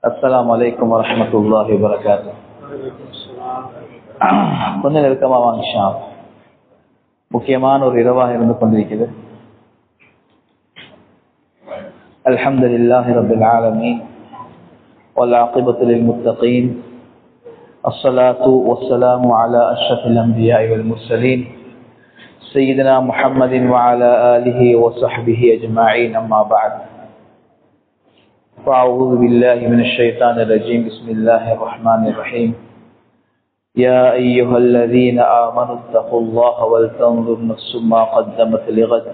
அஸ்ஸலாமு அலைக்கும் வரஹ்மத்துல்லாஹி வபரகாத்துஹு. கொஞ்சம் நெருக்கமா வாங்க இன்ஷா அல்லாஹ். முக்கியமான ஒரு இரவாக இருந்து கொண்டிருக்கிறது. அல்ஹம்துலில்லாஹி ரப்பில் ஆலமீன் வல் ஆகிபத்து லில் முத்தகீன். அஸ்ஸலாத்து வஸ்ஸலாமு அலா அஷ்ரஃபில் அன்பியாஇ வல் முர்சலீன் சய்யிதினா முஹம்மதின் வ அலா ஆலிஹி வ ஸஹ்பிஹி அஜ்மஈன். அம்மா பஅத். فأعوذ بالله من الشيطان الرجيم. بسم الله الرحمن الرحيم. يا أيها الذين آمنوا اتقوا الله ولتنظر نفس ما قدمت لغد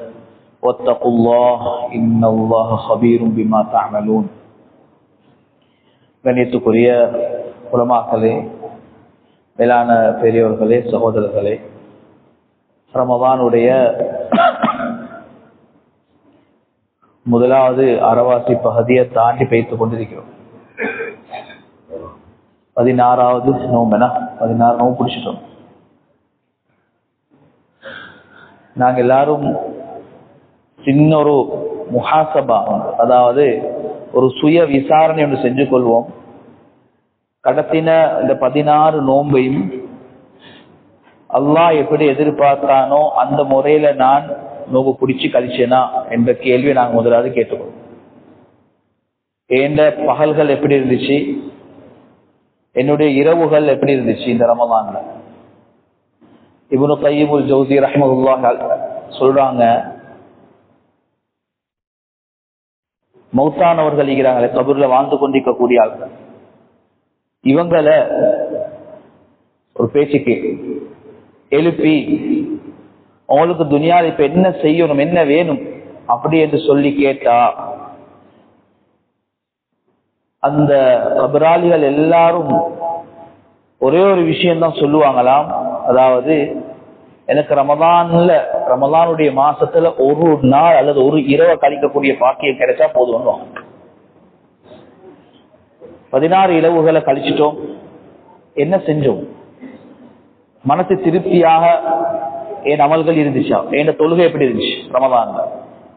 واتقوا الله إن الله خبير بما تعملون. கண்ணியத்துக்குரிய உலமாக்களே, மேலான பெரியோர்களே, சகோதரர்களே, ரமதானுடைய முதலாவது அறவாசி பகுதியை தாண்டி பேசிக் கொண்டிருக்கிறோம். 16வது நோம்புனா 16 நோம்பு பிடிச்சிட்டோம். நாங்க எல்லாரும் சின்ன ஒரு முஹாசபா, அதாவது ஒரு சுய விசாரணை ஒன்று செஞ்சு கொள்வோம். கடத்தின இந்த 16 நோம்பையும் அல்லாஹ் எப்படி எதிர்பார்த்தானோ அந்த முறையில நான் நோம்பு பிடிச்சு கழிச்சேனா என்ற கேள்வியை நாங்கள் முதலாவது கேட்டுக்கொள்வோம். என்ற பகல்கள் எப்படி இருந்துச்சு, என்னுடைய இரவுகள் எப்படி இருந்துச்சு இந்த ரமதான்ல. இப்னு கய்யிமுல் ஜௌஸி ரஹ்மத்துல்லாஹி சொல்றாங்க, மௌத்தானவர்கள் இருக்கிறாங்களே, கபூர்ல வாழ்ந்து கொண்டிருக்கக்கூடிய ஆள்கள், இவங்களை ஒரு பேச்சுக்கு எழுப்பி அவங்களுக்கு துனியாவில் இப்ப என்ன செய்யணும், என்ன வேணும் அப்படி என்று சொல்லி கேட்டா அந்த கபராளிகள் எல்லாரும் ஒரே ஒரு விஷயம்தான் சொல்லுவாங்களாம். அதாவது எனக்கு ரமதானுடைய மாசத்துல ஒரு நாள் அல்லது ஒரு இரவை கழிக்கக்கூடிய பாக்கியம் கிடைச்சா போதும். 16 இரவுகளை கழிச்சிட்டோம், என்ன செஞ்சோம்? மனசு திருப்தியாக என் அமல்கள் இருந்துச்சா? என் தொழுகை எப்படி இருந்துச்சு? ரமதான்ல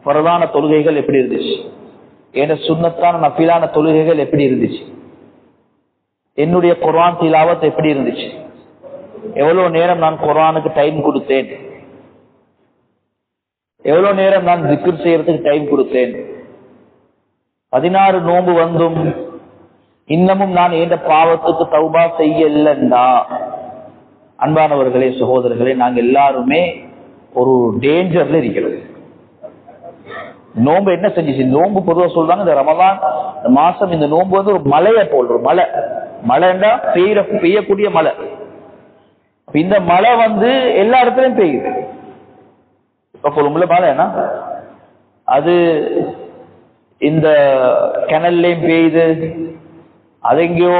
பரதான தொழுகைகள் எப்படி இருந்துச்சு? என் சுன்னத்தான நஃபிலான தொழுகைகள் எப்படி இருந்துச்சு? என்னுடைய குர்ஆன் திலாவத் எப்படி இருந்துச்சு? எவ்வளவு நேரம் நான் குர்ஆனுக்கு டைம் கொடுத்தேன்? எவ்வளவு நேரம் நான் திக்ர் செய்யறதுக்கு டைம் கொடுத்தேன்? 16 நோன்பு வந்தும் இன்னமும் நான் எந்த பாவத்துக்கு தௌபா செய்யலண்டா, அன்பானவர்களே, சகோதரர்களே, நாங்க எல்லாருமே ஒரு டேஞ்சர்ல இருக்கிறது. நோன்பு என்ன செஞ்சிச்சு? நோன்பு பொதுவாக சொல்றாங்க, இந்த ரமலான் மாசம் இந்த நோன்பு வந்து ஒரு மலையை போல், ஒரு மழைண்டா பெய்யக்கூடிய மழை. இந்த மழை வந்து எல்லா இடத்துலயும் பெய்யுது. இப்ப கொழும்புல மழைனா அது இந்த கிணல்லையும் பெய்யுது, அது எங்கேயோ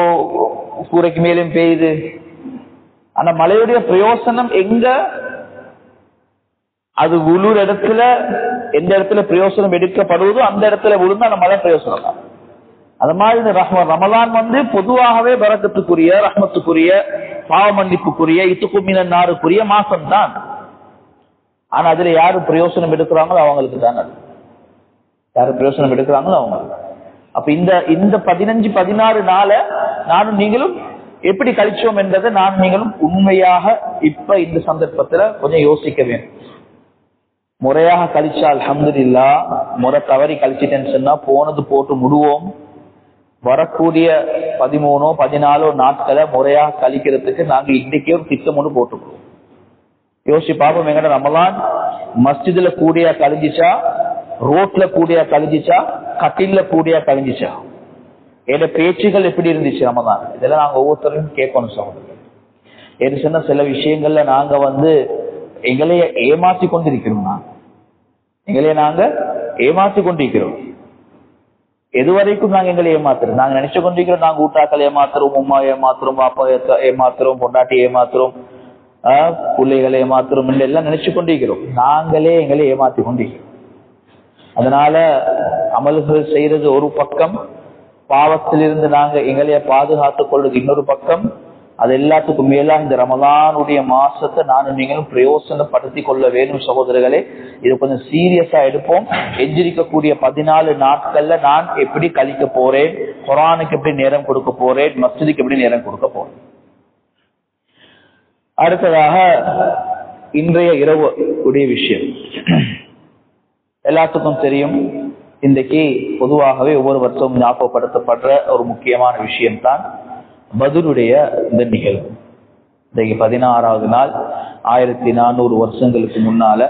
கூரைக்கு மேலும் பெய்யுது. ஆனா மழையுடைய பிரயோசனம் எங்க? அது உள்ளூர் இடத்துல எந்த இடத்துல பிரயோசனம் எடுக்கப்படுவதோ அந்த இடத்துல விழுந்து அந்த மழை பிரயோசனம் தான். அது மாதிரி ரமலான் வந்து பொதுவாகவே பரக்கத்துக்குரிய, ரஹ்மத்துக்குரிய, பாவ மன்னிப்புக்குரிய, இத்துக்குமினாருக்குரிய மாசம் தான். ஆனா அதுல யாரு பிரயோசனம் எடுக்கிறாங்களோ அவங்களுக்கு தான் அது. யாரு பிரயோசனம் எடுக்கிறாங்களோ அவங்க. அப்ப இந்த 15-16 நாள நானும் நீங்களும் எப்படி கழிச்சோம் என்றதை நான் நீங்களும் உண்மையாக இப்ப இந்த சந்தர்ப்பத்துல கொஞ்சம் யோசிக்க வேண்டும். முறையாக கழிச்சா அல்ஹம்துலில்லாஹ், முறை தவறி கழிச்சிட்டேன்னு சொன்னா போனது போட்டு முடுவோம். வரக்கூடிய 13-14 நாட்களை முறையாக கழிக்கிறதுக்கு நாங்க இன்னைக்கே ஒரு திட்டம் ஒன்று போட்டுக்கிறோம். யோசிச்சு பார்ப்போம், எங்கட ரமலான் மஸ்ஜிதுல கூடியா கழிஞ்சிச்சா, ரோட்ல கூடியா கழிஞ்சிச்சா, கட்டில்ல கூடியா கழிஞ்சிச்சா, என் பேச்சுகள் எப்படி இருந்துச்சு ரமதான்? இதெல்லாம் நாங்க ஒவ்வொருத்தரையும் கேட்கணும் சகோதரர். என்று சொன்ன சில விஷயங்கள்ல நாங்க வந்து எங்களைய ஏமாற்றி கொண்டிருக்கிறோம். எங்களைய நாங்க ஏமாற்றி கொண்டிருக்கிறோம். எதுவரைக்கும் நாங்க எங்களை ஏமாத்துறோம்? நாங்க நினைச்சு கொண்டிருக்கிறோம் நாங்க ஊட்டாக்கள் ஏமாத்துறோம், உமா ஏமாத்துறோம், பாப்பா ஏமாத்துறோம், பொண்டாட்டி ஏமாத்துறோம், பிள்ளைகளை ஏமாத்துறோம், எல்லாம் நினைச்சு கொண்டிருக்கிறோம். நாங்களே எங்களை ஏமாற்றி கொண்டிருக்கிறோம். அதனால அமல்கள் செய்யறது ஒரு பக்கம், பாவத்திலிருந்து நாங்க எங்களைய பாதுகாத்துக் கொள்வது இன்னொரு பக்கம், அது எல்லாத்துக்கும் மேலா இந்த ரமலானுடைய மாசத்தை நானும் நீங்களும் பிரயோசனப்படுத்தி கொள்ள வேணும் சகோதரர்களே. இது கொஞ்சம் சீரியஸா எடுப்போம். எஞ்சிருக்கக்கூடிய 14 நாட்கள்ல நான் எப்படி கழிக்க போறேன், குர்ஆனுக்கு எப்படி நேரம் கொடுக்க போறேன், மஸ்ஜிதுக்கு எப்படி நேரம் கொடுக்க போறேன். அடுத்ததாக இன்றைய இரவு உடைய விஷயம் எல்லாத்துக்கும் தெரியும். இன்றைக்கு பொதுவாகவே ஒவ்வொரு வருஷமும் ஞாபகப்படுத்தப்படுற ஒரு முக்கியமான விஷயம்தான் பத்ருடைய இந்த நிகழ்வு. இன்றைக்கு 16வது நாள். 1400 வருஷங்களுக்கு முன்னால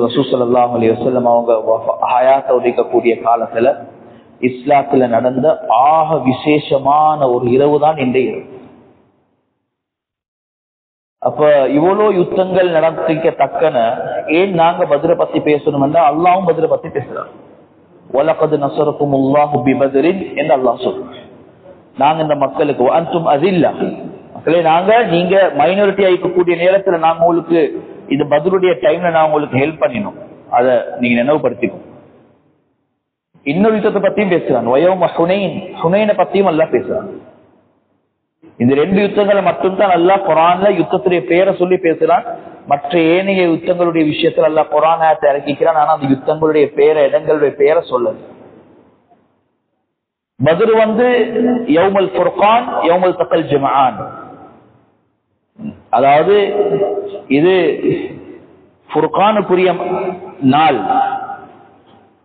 ரசூல் ஸல்லல்லாஹு அலைஹி வஸல்லம் அவங்க ஹயாத்தை ஒதுக்கக்கூடிய காலத்துல இஸ்லாத்துல நடந்த ஆக விசேஷமான ஒரு இரவு தான் இன்றைய இரவு. அப்ப இவ்வளோ யுத்தங்கள் நடத்திக்கத்தக்கன ஏன் நாங்க பத்ர பத்தி பேசணும்னா அல்லாஹ்வும் பத்ர பத்தி பேசுறாங்க. வலகத் நஸரகுமுல்லாஹு பிபத்ரின் என்று அல்லாஹ் சொல்றாங்க. நாங்க இந்த மக்களுக்கு அன்தும் அஸில்லா, மக்களே நீங்க மைனாரிட்டி ஆயிக்கக்கூடிய நேரத்துல நாங்க உங்களுக்கு இது பத்ருடைய டைம்ல நான் உங்களுக்கு ஹெல்ப் பண்ணினோம், அதை நீங்க நினைவுபடுத்திக்கணும். இன்னொரு யுத்தத்தை பத்தியும் பேசுறாங்க. வயௌம ஹுனைன், ஹுனைனை பத்தியும் அல்லாஹ் பேசுறாங்க. இந்த 2 யுத்தங்களை மட்டும்தான் அல்லாஹ் குர்ஆன்ல யுத்தத்துடைய பெயரை சொல்லி பேசுறான். மற்ற ஏனைய யுத்தங்களுடைய விஷயத்துல அல்லாஹ் குர்ஆன் ஆயத்தை இறக்கிக்கிறான். ஆனா அந்த யுத்தங்களுடைய பெயரை, இடங்களுடைய பெயரை சொல்லல. பத்ர் யௌமுல் ஃபுர்கான், யௌமுல் தக்கல் ஜமஆன். அதாவது இது ஃபுர்கானுக்குரிய நாள்,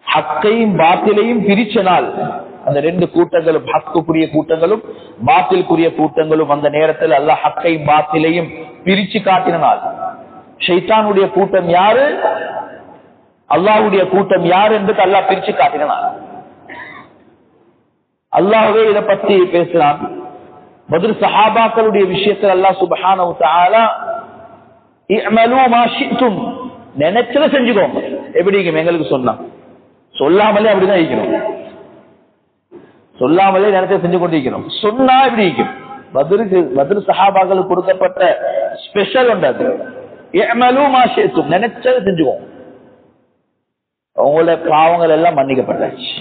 ஹக்கையும் பாத்திலையும் பிரிச்ச நாள். அந்த 2 கூட்டங்களும், ஹக்குக்குரிய கூட்டங்களும் பாத்திலுக்குரிய கூட்டங்களும் அந்த நேரத்தில் அல்லாஹ் ஹக்கையும் பாத்திலையும் பிரிச்சு காட்டின நாள். ஷைத்தானுடைய கூட்டம் யாரு, அல்லாஹ்வுடைய கூட்டம் யாரு என்று அல்லாஹ் பிரிச்சு காட்டின நாள். அல்லாஹ்வே இதை பத்தி பேசுறான். பத்ர் சஹாபாக்களுடைய விஷயத்தில் அல்லாஹ் சுப்ஹானஹு வ தஆலா இஅமலு மா ஷி'தும், நினைச்சத செஞ்சுக்கோங்க. எப்படிங்க எங்களுக்கு சொன்னா, சொல்லாமலே அப்படிதான் இருக்கணும், சொல்லாமலே நினைச்ச செஞ்சு கொண்டிருக்கிறோம். சொன்னா எப்படி இருக்கும்? பத்ர் சஹாபாக்களுக்கு கொடுக்கப்பட்ட ஸ்பெஷல் உண்டு. அது இஅமலு மா ஷி'தும், நினைச்சத செஞ்சுக்கோங்க. அவங்களோட பாவங்கள் எல்லாம் மன்னிக்கப்பட்டாச்சு.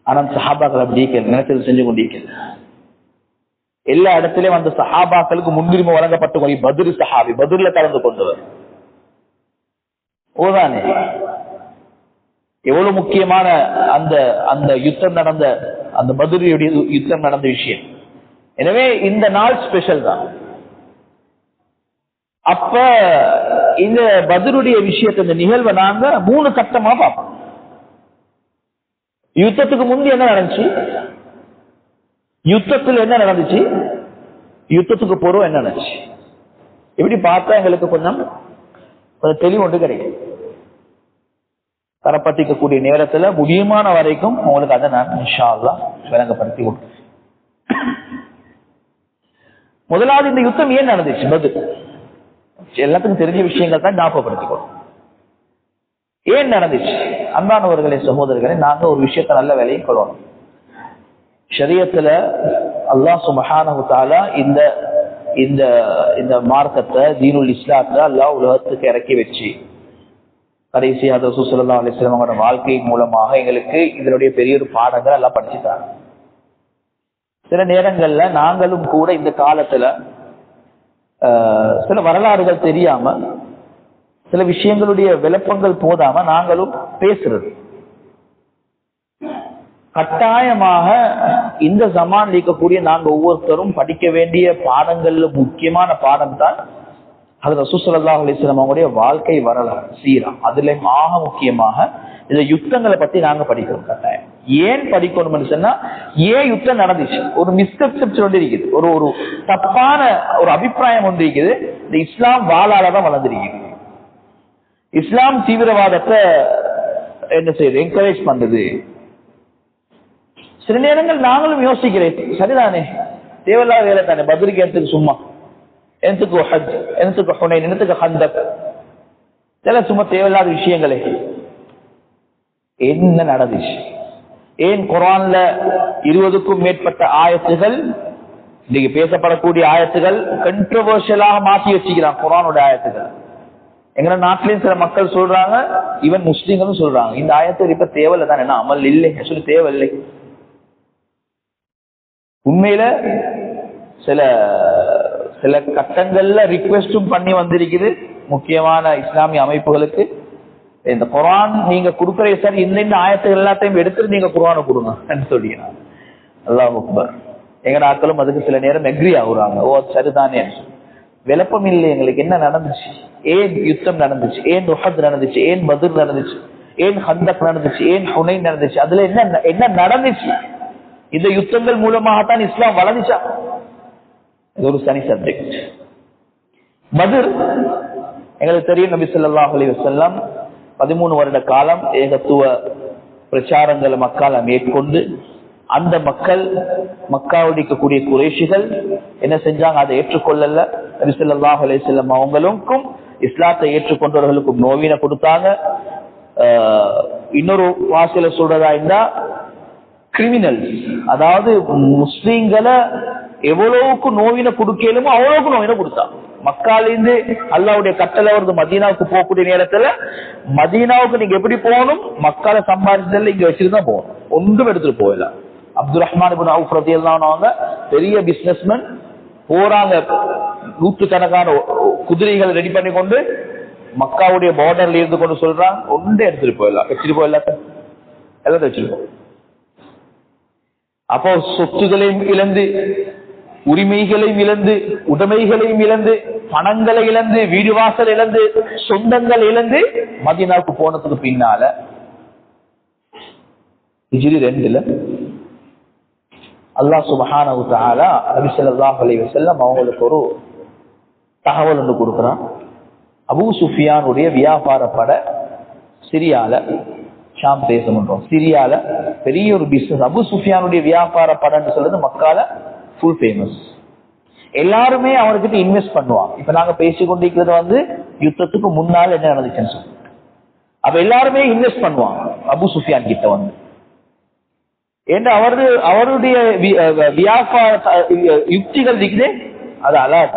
ஆனா சஹாபாக்கள் அப்படி நினைச்சது செஞ்சு கொண்டிருக்கிறது. எல்லா இடத்திலேயும் அந்த சஹாபாக்களுக்கு முன்னுரிமை வழங்கப்பட்டு பத்ர் சஹாபி, பத்ர்ல கலந்து கொண்டவர் ஓதானே. எவ்வளவு முக்கியமான அந்த அந்த யுத்தம் நடந்த, அந்த பத்ருடைய யுத்தம் நடந்த விஷயம். எனவே இந்த நாள் ஸ்பெஷல் தான். அப்ப இந்த பத்ருடைய விஷயத்தை, இந்த நிகழ்வை நாங்க 3 கட்டமா பார்ப்போம். யுத்தத்துக்கு முந்தி என்ன நடந்துச்சு, யுத்தத்தில் என்ன நடந்துச்சு, யுத்தத்துக்கு போறோம் என்ன நடந்துச்சு, இப்படி பார்த்தா எங்களுக்கு கொஞ்சம் தெளிவு ஒன்று கிடைக்கும். தரப்பட்டிக்கக்கூடிய நேரத்துல முடியுமான வரைக்கும் உங்களுக்கு அதை நான் இன்ஷா அல்லாஹ் விளங்கப்படுத்தி கொடுக்கிறேன். முதலாவது இந்த யுத்தம் ஏன் நடந்துச்சு, பத்ர் எல்லாத்துக்கும் தெரிஞ்ச விஷயங்கள் தான் ஞாபகப்படுத்திக்கணும். ஏன் நடந்துச்சு? அன்பானவர்களே, சகோதரர்களே, நாங்க ஒரு விஷயத்தை நல்ல வேலையும் கொள்ளணும். ஷரியத்துல அல்லாஹ் சுப்ஹானஹு வ தஆலா இந்த இந்த இந்த மார்க்கத்தை, தீனுல் இஸ்லாத்தை அல்லாஹ் உலகத்துக்கு இறக்கி வச்சு கடைசி ரசூல் ஸல்லல்லாஹு அலைஹி வஸல்லம் அவங்களோட வாழ்க்கை மூலமாக எங்களுக்கு இதனுடைய பெரிய ஒரு பாடங்கள் எல்லாம் படிச்சுட்டாங்க. சில நேரங்கள்ல நாங்களும் கூட இந்த காலத்துல சில வரலாறுகள் தெரியாம, சில விஷயங்களுடைய விளப்பங்கள் போதாம நாங்களும் பேசுறது. கட்டாயமாக இந்த ஜமான்ல இருக்கக்கூடிய நாங்க ஒவ்வொருத்தரும் படிக்க வேண்டிய பாடங்கள்ல முக்கியமான பாடம் தான் அது ரசூல் ஸல்லல்லாஹு அலைஹி வஸல்லம் அவங்களுடைய வாழ்க்கை வரலாறு, சீரா. அதுல ஆக முக்கியமாக இந்த யுத்தங்களை பத்தி நாங்க படிக்கிறோம் கட்டாயம். ஏன் படிக்கணும்னு சொன்னா, ஏன் யுத்தம் நடந்துச்சு, ஒரு மிஸ்கன்செப்ஷன் ஒன்று இருக்குது, ஒரு ஒரு தப்பான ஒரு அபிப்பிராயம் ஒன்று இருக்குது. இந்த இஸ்லாம் வாளாலதான் வளர்ந்துருக்குது. இஸ்லாம் தீவிரவாதத்தை என்ன செய்யுது, என்கரேஜ் பண்றது. சில நேரங்கள் நாங்களும் யோசிக்கிறேன், சரிதானே, தேவையில்லாத வேலை தானே, பத்ருக்கு எடுத்துக்கு சும்மா, எனக்கு ஹஜ், எனக்கு ஹுனைன், எனக்கு ஹந்தக், இதெல்லாம் சும்மா தேவையில்லாத விஷயங்களே. என்ன நடந்துச்சு? ஏன் குர்ஆன்ல 20க்கும் மேற்பட்ட ஆயத்துகள், இன்னைக்கு பேசப்படக்கூடிய ஆயத்துகள் கண்ட்ரோவர்ஷியலாக மாற்றி வச்சுக்கிறான் குர்ஆனோட ஆயத்துகள். எங்க நாட்டிலேயும் சில மக்கள் சொல்றாங்க, ஈவன் முஸ்லீம்களும் சொல்றாங்க, இந்த ஆயத்து இப்ப தேவையில்லை தான், என்ன அமல் இல்லை சொல்லி தேவையில்லை. உண்மையில சில சில கட்டங்கள்ல ரிக்வெஸ்டும் பண்ணி வந்திருக்குது முக்கியமான இஸ்லாமிய அமைப்புகளுக்கு, இந்த குர்ஆன் நீங்க கொடுக்குற சார் இந்த ஆயத்துகள் எல்லாத்தையும் எடுத்துட்டு நீங்க குர்ஆனை கொடுங்க சொல்லினா. அல்லாஹ் அக்பர். எங்க நாட்களும் அதுக்கு சில நேரம் எக்ரி ஆகுறாங்க. ஓ சரிதானே, விளப்பம் இல்லை எங்களுக்கு. என்ன நடந்துச்சு, ஏன் யுத்தம் நடந்துச்சு, ஏன் உஹத் நடந்துச்சு, ஏன் பத்ர் நடந்துச்சு, ஏன் ஹந்தக் நடந்துச்சு, ஏன் ஹுனைன் நடந்துச்சு, அதுல என்ன நடந்துச்சு, இந்த யுத்தங்கள் மூலமாகத்தான் இஸ்லாம் வளர்ந்துச்சா, இது ஒரு தனி சப்ஜெக்ட். பத்ர் எங்களுக்கு தெரியும், நபி ஸல்லல்லாஹு அலைஹி வஸல்லம் 13 வருட காலம் ஏகத்துவ பிரச்சாரங்களை மக்கால மேற்கொண்டு அந்த மக்கள் மக்காவுடைய இருக்கக்கூடிய குறைஷிகள் என்ன செஞ்சாங்க, அதை ஏற்றுக்கொள்ளல. நபி ஸல்லல்லாஹு அலைஹி வஸல்லம் அவங்களுக்கும் இஸ்லாத்தை ஏற்றுக்கொண்டவர்களுக்கும் நோவினை கொடுத்தாங்க. இன்னொரு வாசில சொல்றதா இருந்தா கிரிமினல், அதாவது முஸ்லீம்களை எவ்வளவுக்கு நோவினை கொடுக்கலுமோ அவ்வளவுக்கு நோவினை கொடுத்தாங்க. மக்காலிருந்து அல்லாவுடைய கட்டளை வருது மதீனாவுக்கு போகக்கூடிய நேரத்துல, மதீனாவுக்கு நீங்க எப்படி போகணும், மக்கால சம்பாதிச்சதுல இங்க வச்சுதான் போகணும், ஒன்றும் எடுத்துட்டு போகல. அப்துல் ரஹ்மான் இப்னு அவுஃப் ரலியல்லாஹு அன்ஹு பெரிய பிசினஸ்மேன் போறாங்க, நூற்றுக்கணக்கான குதிரைகள் ரெடி பண்ணி கொண்டு மக்காவுடைய பார்டர்ல இருந்து கொண்டு சொல்றாங்க, ஒன்றே எடுத்துட்டு போயிடலாம், வச்சுட்டு போயிடலாம், எல்லாத்தையும் வச்சிருக்கோம். அப்போ சொத்துகளையும் இழந்து, உரிமைகளையும் இழந்து, உடைமைகளையும் இழந்து, பணங்களை இழந்து, வீடு வாசல் இழந்து, சொந்தங்கள் இழந்து மதீனாவுக்கு போனதுக்கு பின்னால ஹிஜ்ரி 2 அல்லாஹ் சுப்ஹானஹு வ தஆலா நபி ஸல்லல்லாஹு அலைஹி வஸல்லம் அவங்களுக்கு ஒரு தகவல் ஒன்று கொடுக்குறான். அபூ சுஃபியானுடைய வியாபார பட சிரியால, ஷாம் தேசம் சிரியால பெரிய ஒரு பிசினஸ். அபூ சுஃபியானுடைய வியாபார படம்னு சொல்றது மக்கால ஃபுல் ஃபேமஸ். எல்லாருமே அவர்கிட்ட இன்வெஸ்ட் பண்ணுவாங்க. இப்ப நாங்க பேசிக்கொண்டிருக்கிறது யுத்தத்துக்கு முன்னால் என்ன நடந்துச்சுன்னு சொல்லி, அப்ப எல்லாருமே இன்வெஸ்ட் பண்ணுவாங்க அபூ சுஃபியான் கிட்ட ஏன்னா அவருடைய வியாபார யுக்திகள் இருக்குது, அது அலாட்.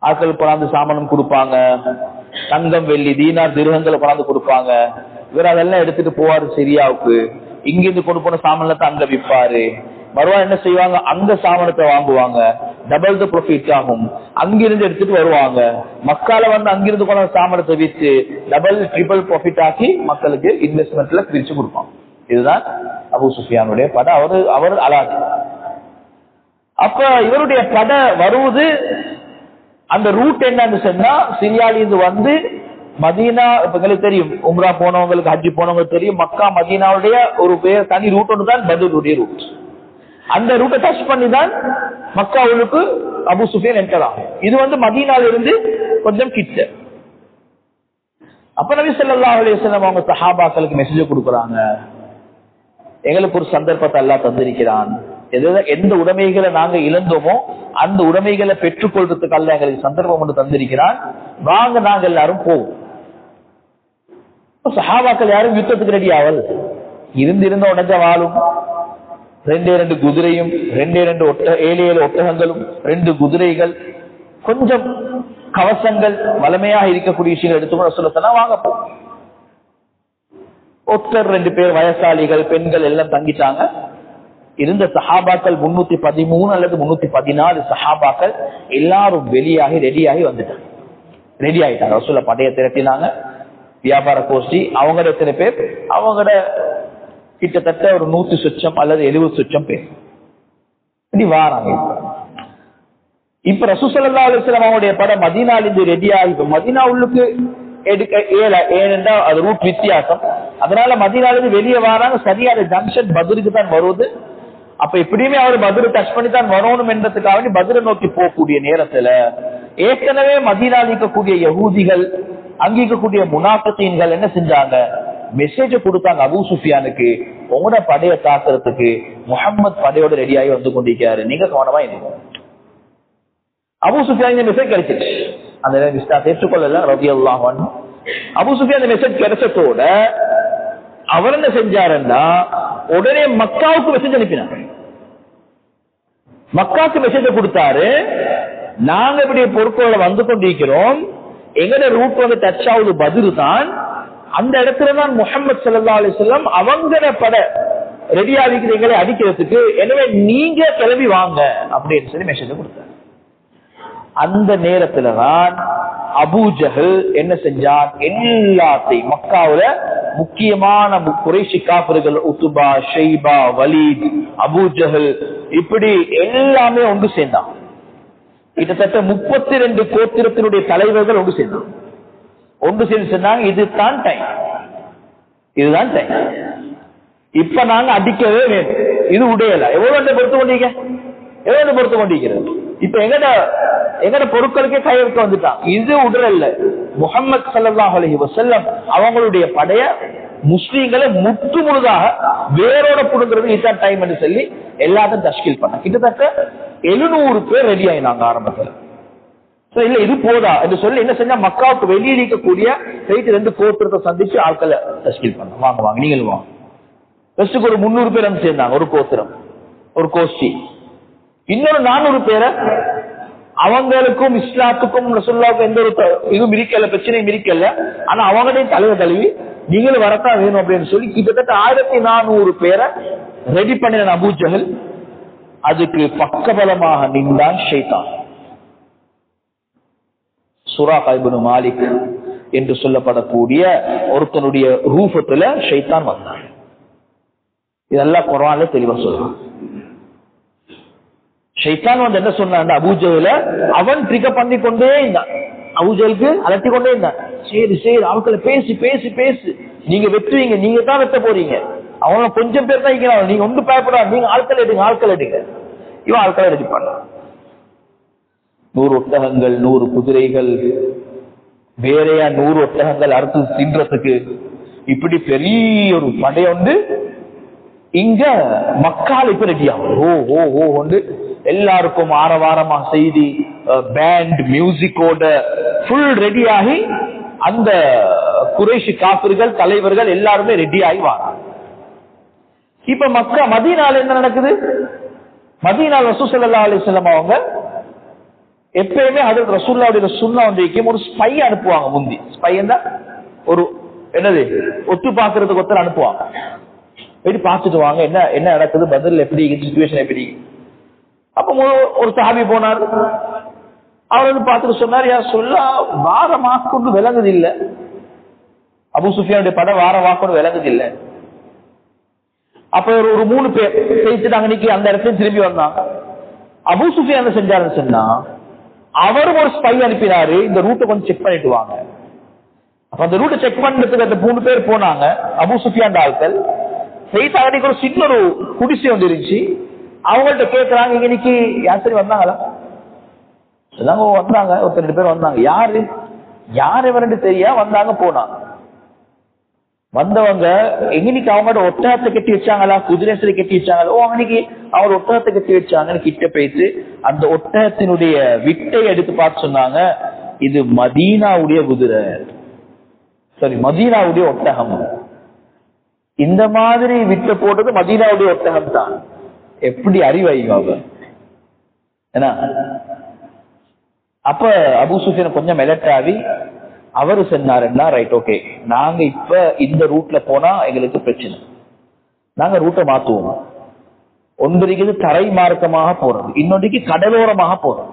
ஆட்கள் கொண்டாந்து சாமானம் கொடுப்பாங்க, தங்கம் வெள்ளி தீனார் திருகங்களை கொண்டாந்து கொடுப்பாங்க. இவர் அதெல்லாம் எடுத்துட்டு போவாரு சிரியாவுக்கு, இங்கிருந்து கொண்டு போன சாமானத்தை அங்க விற்பாரு. மறுவா என்ன செய்வாங்க, அங்க சாமானத்தை வாங்குவாங்க, டபுள் த ப்ராஃபிட் ஆகும். அங்கிருந்து எடுத்துட்டு வருவாங்க, மக்கால அங்கிருந்து கொண்ட சாமானத்தை விற்று டபுள் ட்ரிபிள் ப்ராஃபிட் ஆக்கி மக்களுக்கு இன்வெஸ்ட்மெண்ட்ல பிரிச்சு கொடுப்பாங்க. இதுதான் அபூ சுஃபியானுடைய படை. அவர் அலாது. அப்ப இவருடைய படை வருவது, அந்த ரூட் என்னன்னு சொன்னா, சிரியாலிருந்து மதீனா, இப்ப எங்களுக்கு தெரியும், உம்ரா போனவங்களுக்கு ஹஜ்ஜி போனவங்களுக்கு தெரியும், மக்கா மதீனாவுடைய ஒரு பேர் தனி ரூட் ஒன்று தான் பத்ருடைய ரூட். அந்த ரூட்டை டச் பண்ணி தான் மக்காவுக்கு அபூ சுஃபியான் என்டர் ஆகும். இது மதீனால இருந்து கொஞ்சம் கிட்ட. அப்ப நபி ஸல்லல்லாஹு அலைஹி வஸல்லம் அவங்க சஹாபாக்களுக்கு மெசேஜ் கொடுக்குறாங்க, எங்களுக்கு ஒரு சந்தர்ப்பத்தை அல்லாஹ் தந்திருக்கிறான், எந்த உடைமைகளை நாங்க இழந்தோமோ அந்த உடைமைகளை பெற்றுக்கொள்றதுக்கு அல்லாஹ் எங்களுக்கு சந்தர்ப்பம் ஒன்று தந்திருக்கிறான், வாங்க நாங்க எல்லாரும் போவோம். சஹாபாக்கள் யாரும் யுத்தத்துக்கு ரெடி ஆவல், இருந்த உடஞ்ச வாழும், 2 குதிரையும், 7 ஒட்டகங்களும், 2 குதிரைகள், கொஞ்சம் கவசங்கள், வலிமையாக இருக்கக்கூடிய விஷயங்கள் எடுத்துக்கொண்டு சொல்லத்தனா வாங்க போ. ஒருத்தர் 2 பேர் வயசாளிகள், பெண்கள் எல்லாம் தங்கிட்டாங்க. இருந்த சஹாபாக்கள் 313 அல்லது 314 சஹாபாக்கள் எல்லாரும் வெளியாகி ரெடியாகி வந்துட்டாங்க. ரெடி ஆயிட்டாங்க. ரசூலுல்லாஹ் படையை திரட்டினாங்க, வியாபார கோஷ்டி. அவங்களோட எத்தனை பேர், அவங்களோட கிட்டத்தட்ட ஒரு 100 சொச்சம் அல்லது 70 சொச்சம் பேர் இப்படி வாராங்க. இப்ப ரசூல் ஸல்லல்லாஹு அலைஹி வஸல்லம் அவங்களுடைய படை மதீனாலிருந்து ரெடியாகி, மதீனா உள்ளுக்கு எடுக்க ஏனென்றா அது ரூட் வித்தியாசம், அதனால மதீனாலிருந்து வெளியே வராங்க. சரியான ஜங்ஷன் பத்ருக்கு தான் வருவது. அப்ப எப்படியுமே அவர் பத்ரு டச் பண்ணி தான் வரணும் என்றதுக்காக பத்ரை நோக்கி போகக்கூடிய நேரத்துல ஏற்கனவே மதீனாவில் இருக்கக்கூடிய யஹூதிகள், அங்கிருக்கக்கூடிய முனாஃபிகீன்கள் என்ன செஞ்சாங்க, மெசேஜ் கொடுத்தாங்க அபூ சுஃபியானுக்கு, உங்களோட படையை தாக்குறதுக்கு முஹம்மது படையோட ரெடியாகி வந்து கொண்டிருக்கிறாரு, நீங்க கவனமா இருந்தீங்க. அபூ சுஃபியான் மெசேஜ் கிடைச்சிருச்சு, அந்த ஏற்றுக்கொள்ளல ரலியல்லாஹு அன்ஹு. அபூ சுஃபியான் மெசேஜ் கிடைச்சதோட அவர் என்ன செஞ்சாருன்னா, உடனே மக்காவுக்கு மெசேஜ் அனுப்பினார். மக்காவுக்கு மெசேஜ் கொடுத்தாரு, நாங்க இப்படி பொருட்களை வந்து கொண்டிருக்கிறோம், எங்கட ரூட் டச் ஆகுது பத்ரு தான், அந்த இடத்துல தான் முஹம்மது ஸல்லல்லாஹு அலைஹி வஸல்லம் அவங்கள படை ரெடியா இருக்கிறீங்களே அடிக்கிறதுக்கு, எனவே நீங்க கிளம்பி வாங்க அப்படின்னு சொல்லி மெசேஜ் கொடுத்தார். அந்த நேரத்துலதான் அபூ ஜஹல் என்ன செஞ்சான், எல்லாத்தையும் மக்காவுல முக்கியமான குறைஷி காஃபிர்கள் Utba, Shaiba, Walid, Abu Jahl இப்படி எல்லாமே ஒன்று சேர்ந்தான். கிட்டத்தட்ட 32 கோத்திரத்தினுடைய தலைவர்கள் ஒன்று சேர்ந்தான். ஒன்று சேர்ந்து சொன்னாங்க, இதுதான் டைம், இதுதான் டைம், இப்ப நாங்க அடிக்கவே வேணும், இது உடையல. எவ்வளவு பொறுத்து கொண்டீங்க, எவ்வளவு பொறுத்து கொண்டிருக்கிறது. இப்ப எங்கட பொருட்களுக்கே கையெழுக்க வந்துட்டான், இது உடல்ல. முஹம்மது ஸல்லல்லாஹு அலைஹி வஸல்லம் அவங்களுடைய படைய முஸ்லீம்களை முற்று முழுதாக வேரோட புடுங்கிறது இதுதான் டைம் என்று சொல்லி எல்லாத்தையும் தஷ்கீல் பண்ண. கிட்டத்தட்ட 700 பேர் ரெடி ஆயினாங்க ஆரம்பத்தில். இல்ல இது போதா என்று சொல்லி என்ன செஞ்சா, மக்காவுக்கு வெளியே இருக்கக்கூடிய 2 கோத்திரத்தை சந்திச்சு ஆட்களை தஷ்கீல் பண்ண. வாங்க வாங்க நீங்களும் வாங்க. ஃபர்ஸ்ட் ஒரு 300 பேர் வந்து சேர்ந்தாங்க, ஒரு கோத்திரம், ஒரு கோஷ்டி. இன்னொரு 400 பேரை அவங்களுக்கும் இஸ்லாத்துக்கும் ரசூலுல்லாஹ்வுக்கும் எந்த ஒரு இதுவும் இருக்கல, பிரச்சனையும் இருக்கல. ஆனா அவங்களையும் தலைவர் தழுவி நீங்களும் வரத்தான் வேணும் அப்படின்னு சொல்லி கிட்டத்தட்ட 1400 பேரை ரெடி பண்ணின அபூ ஜஹல். அதுக்கு பக்கபலமாக நின்றான் ஷைத்தான். சுராகா இப்னு மாலிக் என்று சொல்லப்படக்கூடிய ஒருத்தனுடைய ரூபத்துல ஷைத்தான் வந்தான். இதெல்லாம் குர்ஆன்ல தெளிவா சொல்றான். ஷைத்தான் வந்து என்ன சொன்னான், அபூ ஜஹல அவன் ட்ரிகர் பண்ணி கொண்டே இருந்தான், அபூ ஜஹலுக்கு அலட்டி கொண்டே இருந்தான். சரி சரி அவங்களை பேசி பேசி பேசி நீங்க வெற்றுவீங்க, நீங்க தான் வெட்ட போறீங்க, அவங்க கொஞ்சம் பேர் தான் இருக்கிறாங்க, நீங்க ஒன்று பயப்படாது, நீங்க ஆட்கள் எடுங்க, ஆட்கள் எடுங்க. இவன் ஆட்களை ரெடி பண்ண 100 ஒட்டகங்கள், 100 குதிரைகள், வேறையா 100 ஒட்டகங்கள் அறுத்து தின்றதுக்கு இப்படி பெரிய ஒரு படையொண்டு இங்க மக்கள் இப்ப ரெடியாகும். ஓ ஓ ஓ ஒன்று எல்லாருக்கும் ஆரவாரமா செய்தி, பேண்ட் மியூசிக்கோட ஃபுல் ரெடியாகி அந்த குறைஷி காஃபிர்கள் தலைவர்கள் எல்லாருமே ரெடியாகி வராங்க. இப்ப மக்கா மதீனால என்ன நடக்குது, மதீனால ரசூல் ஸல்லல்லாஹு அலைஹி வஸல்லம் அவங்க எப்பயுமே ஹஜ்ரத் ரசூலுல்லாஹ்வுடைய சுன்னா வந்து ஒரு ஸ்பை அனுப்புவாங்க. முந்தி ஸ்பை ஒரு என்னது ஒத்து பாக்குறதுக்கு ஒருத்தர் அனுப்புவாங்க. போயிட்டு பார்த்துட்டு வாங்க என்ன என்ன நடக்குது, பதில் எப்படி, சிச்சுவேஷன் எப்படி. அப்ப ஒரு சஹாபி போனார், அவர் வந்து பார்த்துட்டு சொன்னார், யா சொல்ல வார வாக்கு விளங்குது இல்ல, அபூ சுஃபியானுடைய படம் வார வாக்கு விளங்குது இல்ல. அப்ப ஒரு 3 பேர் பேசிட்டாங்க, இன்னைக்கு அந்த இடத்துல திரும்பி வந்தாங்க. அபூ சுஃபியான் என்ன செஞ்சாருன்னு சொன்னா, அவரும் ஒரு ஸ்பை அனுப்பினாரு, இந்த ரூட்டை கொஞ்சம் செக் பண்ணிட்டு வாங்க. அப்ப அந்த ரூட்டை செக் பண்றதுக்கு அந்த 3 பேர் போனாங்க. அபூ சுஃபியான் ஆட்கள் செய்தாங்க, ஒரு சின்ன ஒரு குடிசை வந்து இருந்துச்சு. அவங்கள்ட்ட கேட்கிறாங்க, இன்னைக்கு யார் சரி வந்தாங்களா? வந்தாங்க, ஒரு 2 பேர் வந்தாங்க. யாரு யார் இவரெண்டு தெரியா வந்தாங்க, போனாங்க. வந்தவங்க எங்கனிக்கு அவங்களோட ஒட்டகத்தை கட்டி வச்சாங்களா, குதிரை கட்டி வச்சாங்களா? ஓ அன்னைக்கு அவர் ஒட்டகத்தை கட்டி வச்சாங்கன்னு கிட்ட போயிட்டு அந்த ஒட்டகத்தினுடைய விட்டை எடுத்து பார்த்து சொன்னாங்க, இது மதீனாவுடைய குதிரை, சரி மதீனாவுடைய ஒட்டகம். இந்த மாதிரி விட்டு போட்டது மதீனாவுடைய ஒட்டகம் தான். எப்படி அறிவாங்க ஏன்னா. அப்ப அபூ சுஃபியான் கொஞ்சம் மெலட்டாவி அவரு சொன்னாருன்னா, ரைட் ஓகே, நாங்க இப்ப இந்த ரூட்ல போனா எங்களுக்கு பிரச்சனை, நாங்க ரூட்டை மாத்துவோம். ஒன்றைக்கு தரை மார்க்கமாக போறது, இன்னொன்றைக்கு கடலோரமாக போறது.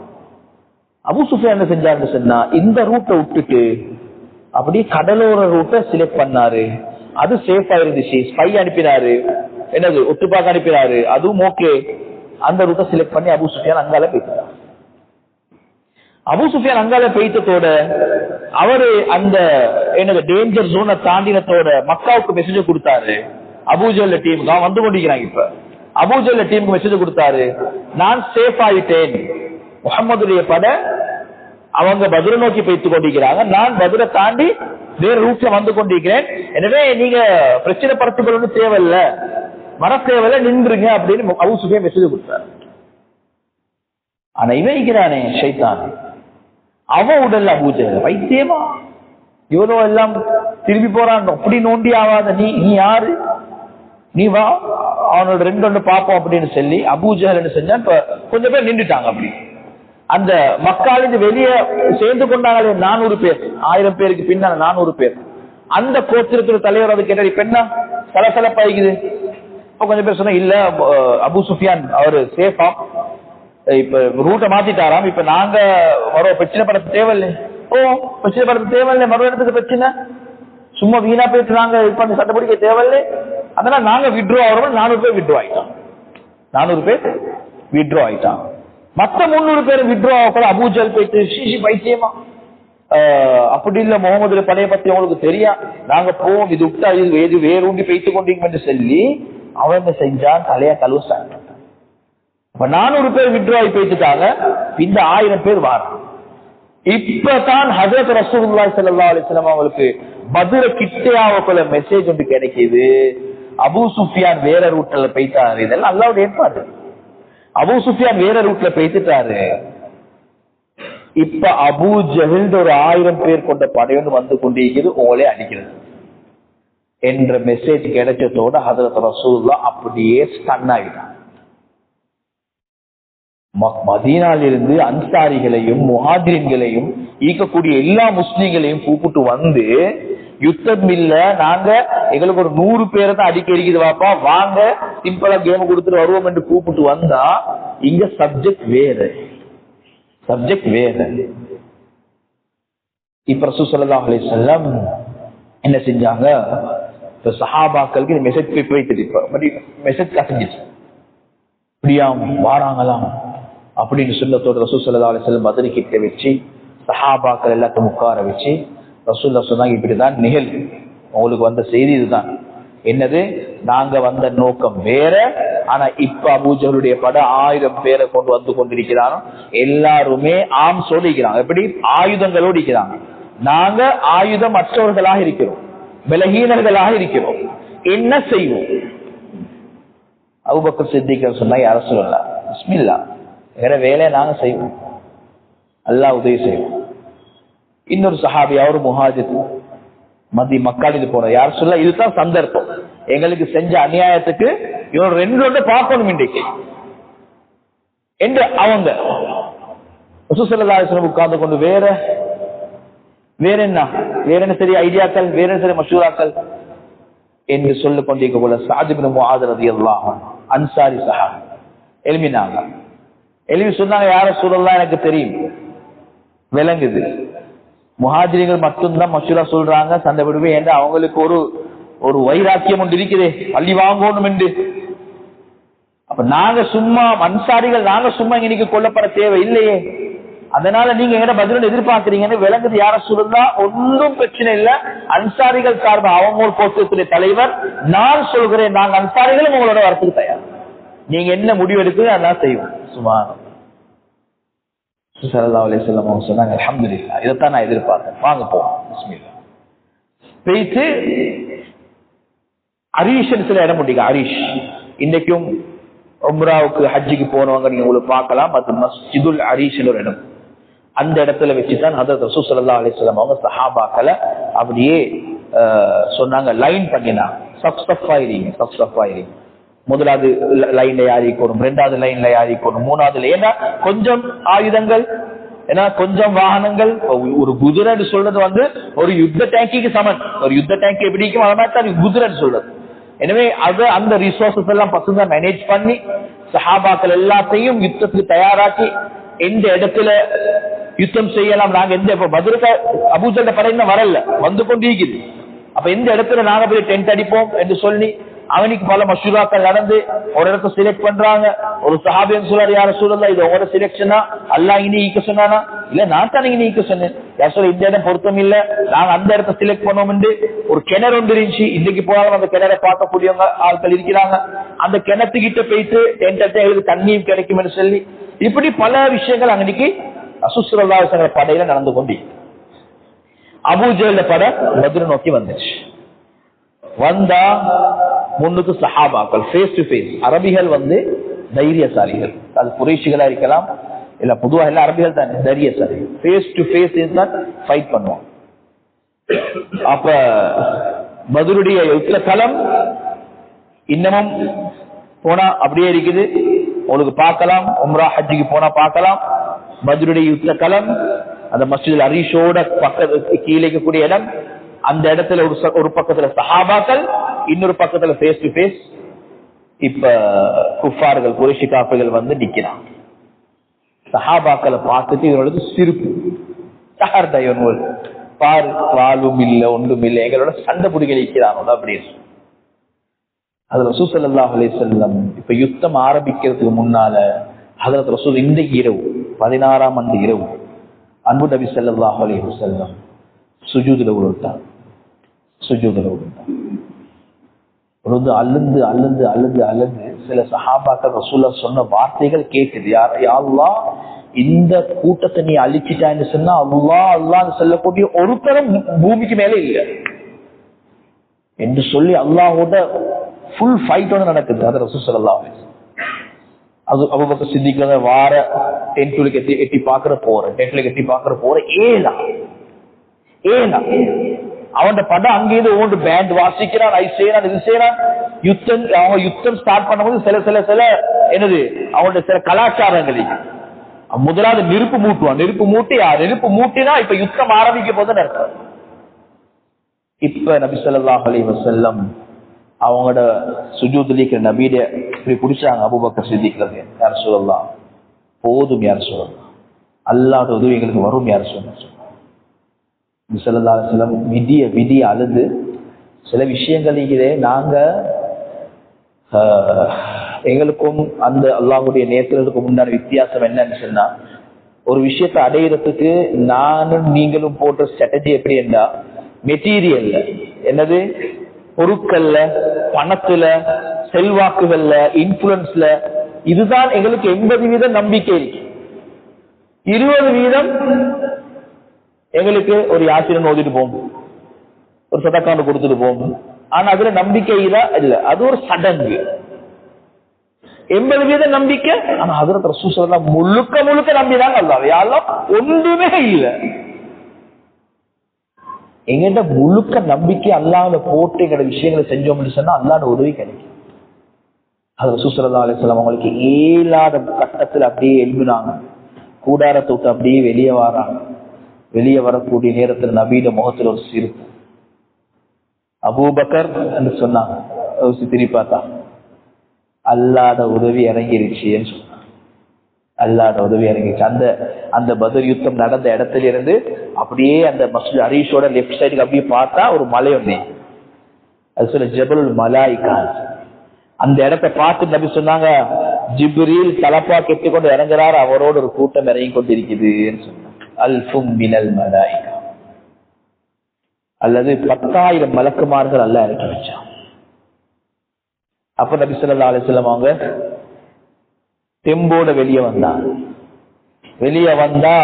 அபூ சுஃபியான் என்ன செஞ்சாருன்னு சொன்னா, இந்த ரூட்டை விட்டுட்டு அப்படியே கடலோர ரூட்டை செலக்ட் பண்ணாரு. அது சேஃபா இருந்துச்சு. ஸ்பை அனுப்பினாரு, என்னது ஒட்டுப்பாக்க அனுப்பினாரு, அதுவும் ஓகே. அந்த ரூட்டை செலக்ட் பண்ணி அபூ சுஃபியான் அங்கால போயிட்டார். அபூ சுஃபியான் அங்கால போயிட்டதோட அவரு அந்த என்னது டேஞ்சர் ஜோனை தாண்டினத்தோட மக்காவுக்கு மெசேஜ் கொடுத்தாரு. அபூஜஹல் டீமுக்கு அவன் வந்து கொண்டிருக்கிறாங்க. இப்ப அபூஜஹல் டீமுக்கு மெசேஜ் கொடுத்தாரு, நான் சேஃப் ஆயிட்டேன், முஹம்மதுடைய படை அவங்க பத்ரை நோக்கி போய்த்து கொண்டிருக்கிறாங்க, நான் பத்ரை தாண்டி வேற ரூட்ல வந்து கொண்டிருக்கிறேன், எனவே நீங்க பிரச்சனை படுத்திக்கொள்ள தேவையில்லை, வர தேவையில்லை, நின்றுங்க அப்படின்னு அபூ சுஃபியான் மெசேஜ் கொடுத்தாரு. ஆனா இவன் ஷைத்தான், அவன் உடல்ல அபூஜஹல் வைத்தியமா இவனோ எல்லாம் திரும்பி போறான், அப்படி நோண்டி ஆகாத, நீ யாரு, நீ வா அவனோட 2 பாப்போம் அப்படின்னு சொல்லி அபூஜஹல் செஞ்சா கொஞ்சம் பேர் நின்றுட்டாங்க. அப்படி அந்த மக்களின் வெளியே சேர்ந்து கொண்டாங்களே 400 பேர், 1000 பேருக்கு பின்னால 400 பேர். அந்த கோத்திரத்துல தலைவர் அது கேட்டாரு, பெண்ணா சலசலப்பாய்க்குது, கொஞ்சம் பேர் சொன்னா இல்ல அபு சுஃபியான் அவரு சேஃபா இப்ப ரூட்டை மாத்திட்டாராம், இப்ப நாங்க மறுவ பிரச்சனை படத்து தேவையில்லை. பிரச்சனை படத்து தேவையில்லை, மறுவ இடத்துக்கு பிரச்சனை சும்மா வீணா போயிட்டு நாங்க இப்ப சட்டப்படிக்க தேவையில்லை. அதனால நாங்க விட்ரோ ஆகிறோம். 400 பேர் விட்ரோ ஆயிட்டான். 400 பேர் விட்ரோ ஆயிட்டான். மத்த 300 பேர் விட்ரோ ஆகக்கூட அபூஜல் போயிட்டு சிசி பைத்தியமா அப்படி இல்ல முகமது பழைய பத்தி அவங்களுக்கு தெரியா, நாங்க போவோம் இது விட்டா இது வேரூண்டி பேய்த்து கொண்டீங்கன்னு சொல்லி அவங்க செஞ்சான் தலையா கழுவ. இப்ப 400 பேர் விட்ரோ ஆகி பேசிட்டாங்க. இந்த 1000 பேர் வாரம். இப்பதான் ஹஜரத் ரசூலுல்லாஹி ஸல்லல்லாஹு அலைஹி வஸல்லம் அவங்களுக்கு பத்ர கிட்டையாவுக்குள்ள மெசேஜ் ஒன்று கிடைக்குது. அபூ சுஃபியான் வேற ரூட்ல போயிட்டாரு. இதெல்லாம் அல்லாஹ்வுடைய ஏற்பாடு. அபூ சுஃபியான் வேற ரூட்ல போயிட்டாரு. இப்ப அபூ ஜஹல் ஒரு 1000 பேர் கொண்ட படையொன்று வந்து கொண்டிருக்கிறது, உங்களே அடிக்கிறது என்ற மெசேஜ் கிடைச்சதோட ஹஜரத் ரசூலுல்லாஹ் அப்படியே ஸ்டன் ஆகிட்டாங்க. மதீனாலிருந்து அன்சாரிகளையும் முஹாஜிரின்களையும் ஈக்கக்கூடிய எல்லா முஸ்லிம்களையும் கூப்பிட்டு வந்து, யுத்தம் இல்ல, நாங்க எங்களுக்கு ஒரு 100 பேரை தான் அடிக்க இருக்குது வாப்பா, வாங்க சிம்பிளா கேம் கொடுத்துட்டு வருவோம் என்று கூப்பிட்டு வந்தா இங்க சப்ஜெக்ட் வேற. இப்ப ரசூல் ஸல்லல்லாஹு அலைஹி வஸல்லம் என்ன செஞ்சாங்க, சஹாபாக்களுக்கு மெசேஜ் போயிட்டு மெசேஜ் கசிஞ்சிச்சு, இப்படியா வாராங்களாம் அப்படின்னு சொல்லத்தோடு ரசூல் ஸல்லல்லாஹு அலைஹி வஸல்லம் பத்ர் கிட்ட வச்சு சஹாபாக்கள் எல்லாத்தையும் உட்கார வச்சு ரசூலுல்லாஹ் சொன்னாங்க, இப்படிதான் நிகழ்வு, உங்களுக்கு வந்த செய்தி இதுதான். என்னது, நாங்க வந்த நோக்கம் வேற, ஆனா இப்ப அபூஜஹலுடைய பட 1000 பேரை கொண்டு வந்து கொண்டிருக்கிறாங்க. எல்லாருமே ஆம் சொல்லிக்கிறாங்க, எப்படி ஆயுதங்களோடு இருக்கிறாங்க. நாங்க ஆயுதம் மற்றவர்களாக இருக்கிறோம், பலகீனர்களாக இருக்கிறோம், என்ன செய்வோம்? அபூபக்கர் சித்திக் சொன்னா, யார சொல்லலாம், பிஸ்மில்லா, வேற வேலையை நாங்க செய்வோம், அல்லாஹ் உதவி செய்வோம். இன்னொரு சஹாபி அவரு முஹாஜிர் மக்காலிக்கு போற, யார் சொல்ல இதுதான் சந்தர்ப்பம், எங்களுக்கு செஞ்ச அநியாயத்துக்கு இவன் 2 பார்க்கணும் இன்றைக்கு என்று அவங்க ரசூல் ஸல்லல்லாஹு அலைஹி வஸல்லம் உட்கார்ந்து கொண்டு வேற என்ன சரி ஐடியாக்கள், வேற என்ன சரி மஷூராக்கள் என்று சொல்லிக் கொண்டிருக்க போல சஅத் இப்னு முஆத் ரலியல்லாஹு அன்ஹு அன்சாரி சஹாபி எழுப்பினாங்க. எழுப்பி சொன்னாங்க, யார ரசூலுல்லாஹ் எனக்கு தெரியும், விளங்குது, முஹாஜிர்கள் மட்டும்தான் மஷூரா சொல்றாங்க, சண்டை விடுவே என்று அவங்களுக்கு ஒரு வைராக்கியம் ஒன்று இருக்கிறே, பள்ளி வாங்கணும் என்று. அப்ப நாங்க சும்மா அன்சாரிகள், நாங்க சும்மா இன்னைக்கு கொல்லப்பட தேவை இல்லையே, அதனால நீங்க எங்கிட்ட பதில் எதிர்பார்க்கிறீங்கன்னு விளங்குது. யார சொல்லுதா, ஒன்றும் பிரச்சனை இல்ல, அன்சாரிகள் சார்பா அவங்க ஒரு கோஷத்துடைய தலைவர், நான் சொல்கிறேன், நாங்க அன்சாரிகளும் உங்களோட வரத்துக்கு தயார், நீங்க என்ன முடிவு எடுக்குது அதான் செய்வோம். சுமார் ஸல்லல்லாஹு அலைஹி வஸல்லம் அவங்க சொன்னாங்க, அல்ஹம்துலில்லாஹ், இதைத்தான் நான் எதிர்பார்த்தேன், வாங்க போவோம். பிஸ்மில்லாஹ் போயிட்டு அரீஷன் சில இடம் முடிங்க. அரீஷ் இன்னைக்கும் உம்ராவுக்கு ஹஜ்ஜிக்கு போனவங்க நீங்க உங்களுக்கு பார்க்கலாம், அது மஸ்ஜிதுல் அரீஷ் ஒரு இடம். அந்த இடத்துல வச்சுதான் ஹஜ்ரத் ரசூல் ஸல்லல்லாஹு அலைஹி வஸல்லம் அவங்க சஹாபாக்களை அப்படியே சொன்னாங்க, லைன் பண்ணினாங்க, சஃபாயிரீங்க. முதலாவது லைன்ல யாரிக்கணும், 2வது லைன்ல யாரிக்கணும், 3வது, ஏன்னா கொஞ்சம் ஆயுதங்கள், ஏன்னா கொஞ்சம் வாகனங்கள். ஒரு குதிரை சொல்றது வந்து ஒரு யுத்த டேங்கிக்கு சமன், ஒரு யுத்த டேங்க் எப்படி இருக்கும் அது மாதிரி தான் குதிரை சொல்றது. எனவே அது அந்த ரிசோர்சஸ் எல்லாம் பசங்க மேனேஜ் பண்ணி சஹாபாக்கள் எல்லாத்தையும் யுத்தத்துக்கு தயாராக்கி எந்த இடத்துல யுத்தம் செய்யலாம், நாங்க எந்த பதிலுக்கு அபூஜல்ட படை இன்னும் வரல, வந்து கொண்டிருக்குது, அப்ப எந்த இடத்துல நாங்க போய் டென்ட் அடிப்போம் என்று சொல்லி அவனுக்கு பல மஷூராக்கள் நடந்து ஒரு இடத்த செலக்ட் பண்றாங்க. ஒரு சஹாபியன் சொல்றாரு, யார சூழல்ல இது உங்களோட செலக்ஷனா, அல்லாஹ் இனி ஈக்க சொன்னானா, இல்ல நான் தான் இனி ஈக்க சொன்னேன், யார் சொல்ல இந்த இடம் பொருத்தம் இல்ல, நாங்க அந்த இடத்த செலக்ட் பண்ணோம் என்று. ஒரு கிணறு ஒன்று இருந்துச்சு, இன்னைக்கு போனாலும் அந்த கிணறை பார்க்கக்கூடியவங்க ஆட்கள் இருக்கிறாங்க, அந்த கிணத்துக்கிட்ட போயிட்டு எங்களுக்கு தண்ணியும் கிடைக்கும் என்று சொல்லி, இப்படி பல விஷயங்கள் அன்னைக்கு ரசூல் ஸல்லல்லாஹு அலைஹி வஸல்லம் படையில நடந்து கொண்டு அபூஜஹல் படை பத்ர் நோக்கி வந்துச்சு. வந்தா முன்னுக்கு சஹாபாக்கள் ஃபேஸ் டு ஃபேஸ். அரபிகள் வந்து தைரியசாலிகள், அது குறைஷிகளா இருக்கலாம், இல்ல பொதுவா எல்லா அரபிகள் தான் தைரியசாலிகள், ஃபேஸ் டு ஃபேஸ் தான் ஃபைட் பண்ணுவோம். அப்ப பத்ருடைய யுத்த களம் இன்னமும் போனா அப்படியே இருக்குது, உங்களுக்கு பார்க்கலாம், உம்ரா ஹஜ்ஜிக்கு போனா பார்க்கலாம். பத்ருடைய யுத்த களம் அந்த மஸ்ஜித் அரீஷோட பக்கத்து கீழே இருக்கக்கூடிய இடம், அந்த இடத்துல ஒரு பக்கத்துல சஹாபாக்கள், இன்னொரு பக்கத்துல ஃபேஸ் டு ஃபேஸ் இப்ப குஃபார்கள் குறைஷி காப்புகள் வந்து நிக்கிறான். சஹாபாக்களை பார்த்துட்டு இவர்களுக்கு சிரிப்பு. பாரு, வாழ்வும் இல்ல ஒன்றும் இல்லை, எங்களோட சண்டை பிடிக்க நிற்கிறானோட அப்படின்னு. அதுல ரசூல் ஸல்லல்லாஹு அலைஹி வஸல்லம் இப்ப யுத்தம் ஆரம்பிக்கிறதுக்கு முன்னால ஹஜ்ரத் ரசூல் இந்த இரவு 16ஆம் ஆண்டு இரவு அன்பு நபி ஸல்லல்லாஹு அலைஹி வஸல்லம் சுஜூதுல விழுந்தார். அழுந்து அழுந்து அழுந்து அழுந்து சில சஹாபாக்கள் ரசூலுல்லாஹ் சொன்ன வார்த்தைகள் கேட்குது. யா அல்லாஹ், இந்த கூட்டத்தை நீ அழிச்சிட்டான்னு சொன்னா அல்லாஹ் அல்லாஹ்னு சொல்லக்கூடிய ஒருத்தரும் பூமிக்கு மேல இல்லை என்று சொல்லி அல்லாஹோட ஃபுல் ஃபைட்டோட நடக்குது. அது ரசூல் ஸல்லல்லாஹு அலைஹி வஸல்லம் அது அபூபக்கர் சித்திக் வார டென்ட்ல எட்டி பாக்குற போற ஏலா அவன் படம் அங்கேயிருந்து ஒவ்வொன்று பேண்ட் வாசிக்கிறான், அது செய்யறான், இது செய்யறான். யுத்தம் ஸ்டார்ட் பண்ணும்போது சில சில சில என்னது அவனுடைய சில கலாச்சாரங்களில் முதலாவது நெருப்பு மூட்டுவான். நெருப்பு மூட்டினா இப்ப யுத்தம் ஆரம்பிக்க போதுன்னு அர்த்தம். இப்ப நபி ஸல்லல்லாஹு அலைஹி வஸல்லம் அவங்களோட சுஜூதுல இருக்கிற நபியை இப்படி பிடிச்சாங்க. அபூபக்கர் சித்திக் யார் சொல்லலாம், போதும் யார் சொல்லலாம், அல்லாஹ்வுடைய உதவி எங்களுக்கு வரும் யார் சொல்லலாம். நபி ஸல்லல்லாஹு அலைஹி வஸல்லம் விடிய அழுது சில விஷயங்களிலே நாங்க எங்களுக்கும் அந்த அல்லாஹ்வுடைய நேரத்திற்கும் உண்டான வித்தியாசம் என்னன்னு சொன்னா, ஒரு விஷயத்தை அடையிறதுக்கு நானும் நீங்களும் போட்ட ஸ்ட்ராட்டஜி எப்படி என்றா மெட்டீரியல்ல, என்னது பொருட்கள்ல, பணத்துல, செல்வாக்குகள்ல, இன்ஃபுளுன்ஸ்ல, இதுதான் எங்களுக்கு 80% நம்பிக்கை இருக்கு. 20% எங்களுக்கு ஒரு யாத்திரை ஓதிட்டு போகும், ஒரு சதக்காண்டு கொடுத்துட்டு போகும். ஆனா அதுல நம்பிக்கை இல்ல, அது ஒரு சடங்கு. 80% நம்பிக்கை. ஆனா ஹஜ்ரத் ரசூல் ஸல்லல்லாஹு முழுக்க நம்பினாங்க அல்லாஹ். யாரெல்லாம் ஒன்றுமே இல்லை, எங்கிட்ட முழுக்க நம்பிக்கை அல்லாஹ்ல போட்டு எங்களோட விஷயங்களை செஞ்சோம்னு சொன்னா அல்லாஹ்வோட உதவி கிடைக்கும். அது ரசூல் ஸல்லல்லாஹு அலைஹி வஸல்லம் அவங்களுக்கு ஏழாத கட்டத்தில் அப்படியே எழுப்பினாங்க. கூடாரத்தை விட்டு அப்படியே வெளியே வராங்க. வெளியே வரக்கூடிய நேரத்தில் நபியோட முகத்தில் ஒரு சிரிப்பு. அபூபக்கர் என்று சொன்னாங்க. திருப்பி பார்த்தா அல்லாஹ்வோட உதவி இறங்கிருச்சுன்னு சொன்னாங்க. அல்லாஹ்வோட உதவி இறங்கிருச்சு. அந்த பத்ர் யுத்தம் நடந்த இடத்துல இருந்து அப்படியே அந்த மஸ்ஜித் அரீஷோட லெஃப்ட் சைடுக்கு அப்படியே பார்த்தா ஒரு மலை ஒண்ணு, அது சொல்ல ஜபலுல் மலாயிகா. அந்த இடத்தை பார்த்து நபி சொன்னாங்க, ஜிப்ரீல் தலப்பா கெட்டு கொண்டு இறங்குறாரு, அவரோட ஒரு கூட்டம் இறங்கி கொண்டிருக்குதுன்னு சொன்னாங்க. அல்ஃபும் மினல் மலாயிகா, அல்லது 10,000 மலக்குமார்கள் அல்லாஹ் இறக்கி வச்சான். அப்ப நபி ஸல்லல்லாஹு அலைஹி வஸல்லம் அவங்க தெம்போட வெளியே வந்தா